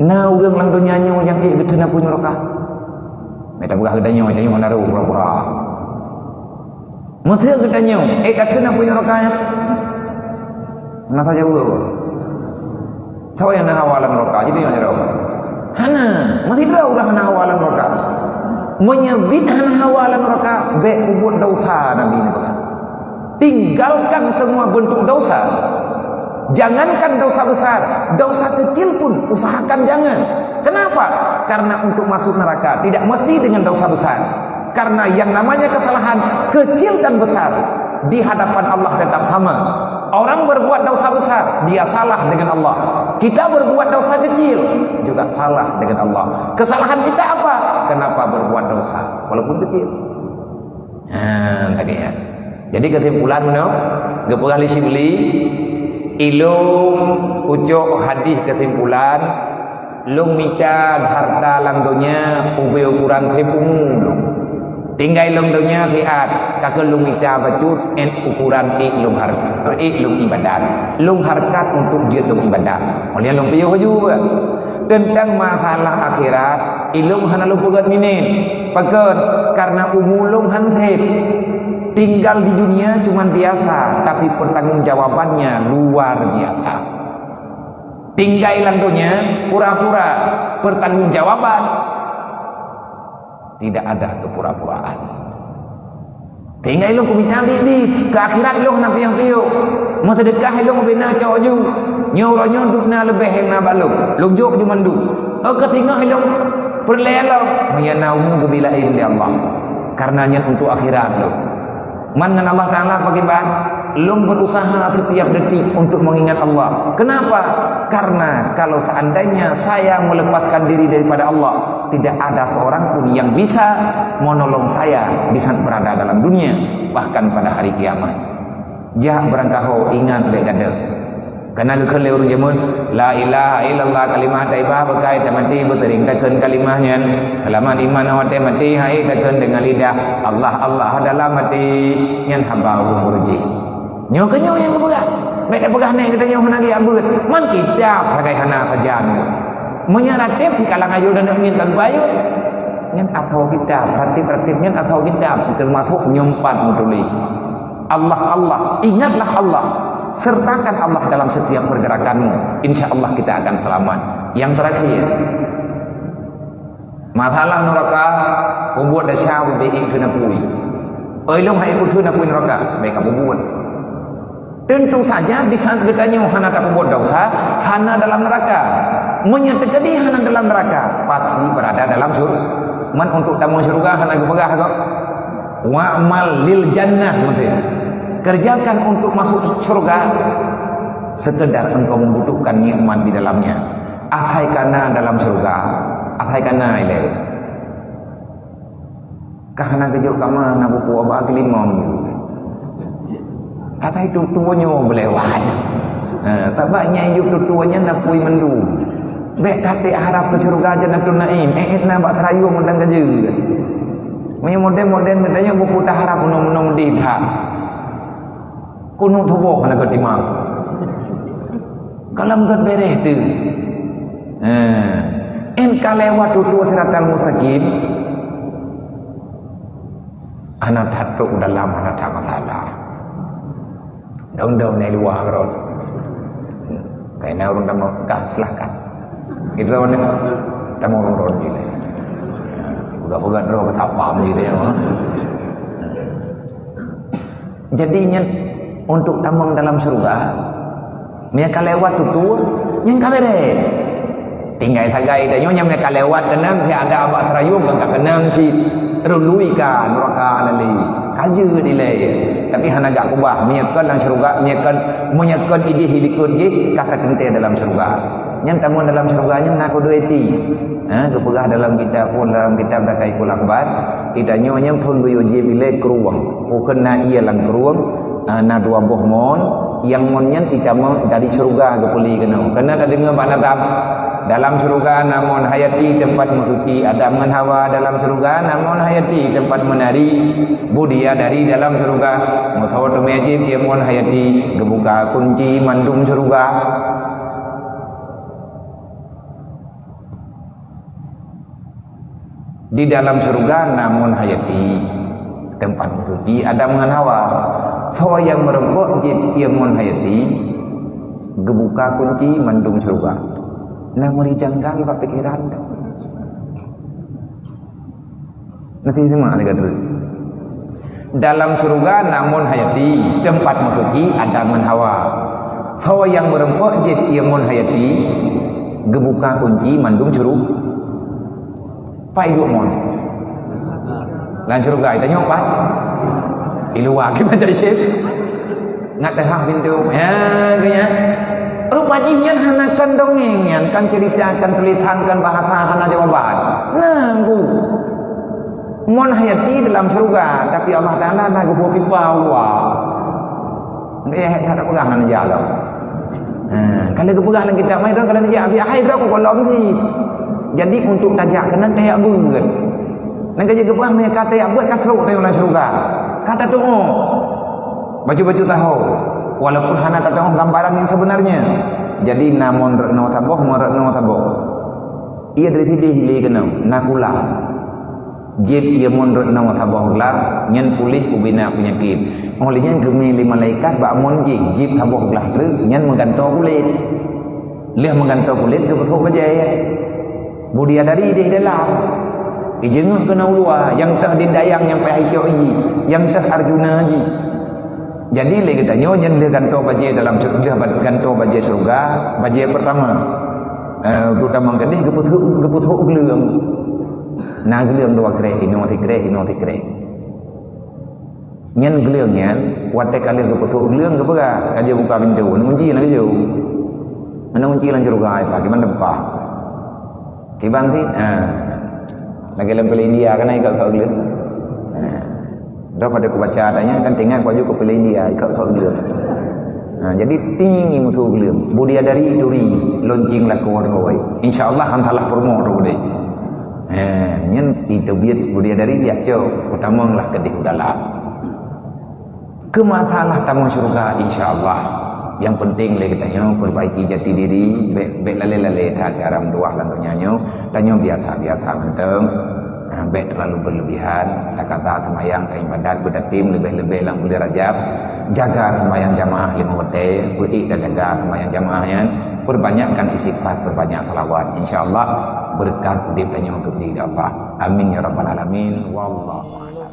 Na urang lang dunya nyo yang betul na punya neraka. Meta begah gedanyo janyo naru pura-pura. Muthe gedanyo betul na punya neraka ya. Na ta jauh. Tahu yang na hawalan neraka jadi yang neraka. Hana, mati dah udah hana hawalan neraka. Menyebit hana hawalan neraka be ubud dosa Nabi ni bagas. Tinggalkan semua bentuk dosa. Jangankan dosa besar, dosa kecil pun usahakan jangan. Kenapa? Karena untuk masuk neraka tidak mesti dengan dosa besar. Karena yang namanya kesalahan kecil dan besar di hadapan Allah tetap sama. Orang berbuat dosa besar, dia salah dengan Allah. Kita berbuat dosa kecil, juga salah dengan Allah. Kesalahan kita apa? Kenapa berbuat dosa walaupun kecil? Tadi ya. Jadi kesimpulan no, gepurah li sibli ilung ucuk hadis kesimpulan lung mikan harta lang dunya ube ukuran tepumu tinggal lung dunya hiat kakek lung mika bacut en ukuran lung harta lung ibadat lung harkat untuk dia lung ibadat oleh lung piyo juga tentang masalah akhirat ilung hana lung pegat minin pegat karena umulung hantep tinggal di dunia cuman biasa, tapi pertanggungjawabannya luar biasa. Tinggal di dunia pura-pura, pertanggungjawaban tidak ada kepura-puraan. Tinggal lo kumita di ke akhirat lo nak piang piu, mau sedekah lo bina cawju, nyoronyo dukna lebih yang nak balung, lo jok cuma du. Ketinggal lo perlelo, menyenaumu kebilain di Allah, karenanya untuk akhirat lo. Man dengan Allah Ta'ala bagaimana? Lung berusaha setiap detik untuk mengingat Allah. Kenapa? Karena kalau seandainya saya melepaskan diri daripada Allah, tidak ada seorang pun yang bisa menolong saya di saat berada dalam dunia, bahkan pada hari kiamat. Jak berangkau ingat baik ada. Karena kekelih urung jamun la ilaha illallah kalimah taibah bekai mati bertering takkan kalimahnya kalamat iman awate mati hai takkan dengan lidah Allah Allah dalam mati nyan hamba urji nyo kenyo yang berat mek pegah nek kita nyo hanagi abut man kita pakai hana sajan menyaratip di kalangan ayu dan ingin kang bayu nyan atau kita praktik-praktiknya atau kita termasuk nyempat menulis Allah Allah ingatlah Allah sertakan Allah dalam setiap pergerakanmu, insya Allah kita akan selamat. Yang terakhir, masalah neraka, membuat dasar being kena pui. Elong hai kutu nak pui neraka, mereka membuat. Tentu saja di saat bertanya hana tak membuat dosa, hana dalam neraka. Menyatakan dia hana dalam neraka, pasti berada dalam surga. Man untuk tamu surga hana gepegah kok. Wa amal lil jannah mungkin. Kerjakan untuk masuk surga sekedar engkau membutuhkan nikmat di dalamnya. Athai kana dalam surga, athai kana ile. Kahana kejuk kama na buku aba kelimam. Athai tutunya belewat. Tak banyak hidup tutunya na pui mendu. Bek kate harap ke surga jannatul naim. Na bak terayu mendang keje. Punya model-model katanya buku tak harap nom-nom di dah. Kuno tubuh nak timang. Kalam kat bereh tu. En kalewat tu siratal mustaqim. Anak tatuk dalam anak taala. Daun-daun ni luar kerot. Kena orang dah kah silakan. Kita orang dah mau orang ni. Bukan orang ketapam gitu ya. Jadinya untuk tamang dalam surga mereka lewat tutur yang kamera tinggal tagai dan yang mereka lewat kenang dia ada abad terayung kan kenang si rului kan neraka nali kaje dilai tapi hana gak kubah menyekan dalam surga menyekan ide hilikun je kakak tente dalam surga yang tamang dalam surga yang nak kudu eti kepegah dalam kitab pun dalam kitab dakai kul akbar kita nyonya pun guyu je bilai keruang kena ia lang keruang na dua buah mon yang monnya kita mau dari surga ke puli kena kena ada dengar pak natam dalam surga namun hayati tempat musuki Adam dengan Hawa dalam surga namun hayati tempat menari budia dari dalam surga musawat majid dia mon hayati gebuka kunci mandum surga Di dalam surga namun hayati tempat suci Adam dengan Hawa. Sawa yang merempok ia mun hayati gebuka kunci mandung surga. Nah merijangkan pak pikiran. Nanti semua ada dulu. Dalam surga namun hayati tempat suci Adam dengan Hawa. Sawa yang merempok ia mun hayati gebuka kunci mandung surga. Pak ibu mon lan surga itu nyopat iluwa ke macam syif ngat dah pintu ya kaya rupanya hanakan dongeng kan ceritakan tulisankan bahasa hana jawaban nah bu mon hayati dalam surga tapi Allah Taala nak gebu pipa wa nggak ada pegangan aja loh kalau kepegangan kita mai kalau dia abi hai berapa kolom sih. Jadi untuk tajak kena tayak berat. Nak kerja kepah mereka tayak berat katruk tayak dalam surga. Kata tu baju-baju tahu. Walaupun hana tak tahu gambaran yang sebenarnya. Jadi namun rekno taboh merekno taboh. Ia dari sini hili kena nakula. Jib ia mun rekno taboh lah nyen pulih ubina penyakit. Olehnya gemili malaikat bak mun jib taboh lah tu nyen menggantau kulit. Lihat menggantau kulit ke betul bajai. Budia dari dia dalam ijenguk kena ulua yang teh dindayang yang pai hijau ji yang teh Arjuna ji jadi le kita nyo nyen le ganto baje dalam surga ganto baje surga baje pertama utama kedih geputu geleum nah geleum dua kre ino tikre nyen geleum nyen wate kali geputu geleum gepega aja buka pintu ngunci nak jo mana kunci lan surga ai pagi mana buka Kibang sih, lagi lempel India kan ikut kau gila. Dah pada aku baca adanya kan tengah kau juga pilih India ikut kau gila. Jadi tinggi musuh gila. Budia dari duri loncing laku warnoi. InsyaAllah hantalah formo tu deh. Nyen itu biar budia dari dia jauh. Utama lah kedih dalam. Kemasalah tamu surga InsyaAllah. Yang penting le kita nyo perbaiki jati diri baik lale-lale dah cara menduah dan bernyanyo tanyo biasa-biasa menteng baik terlalu berlebihan tak kata semayang tak ibadat berdatim lebih-lebih lang boleh rajab jaga semayang jamaah 5 waktu putih dan jaga semayang jamaahnya perbanyakkan istighfar perbanyak salawat insyaallah berkat hidup tanyo kepada Allah amin ya rabbal alamin wallahu a'lam.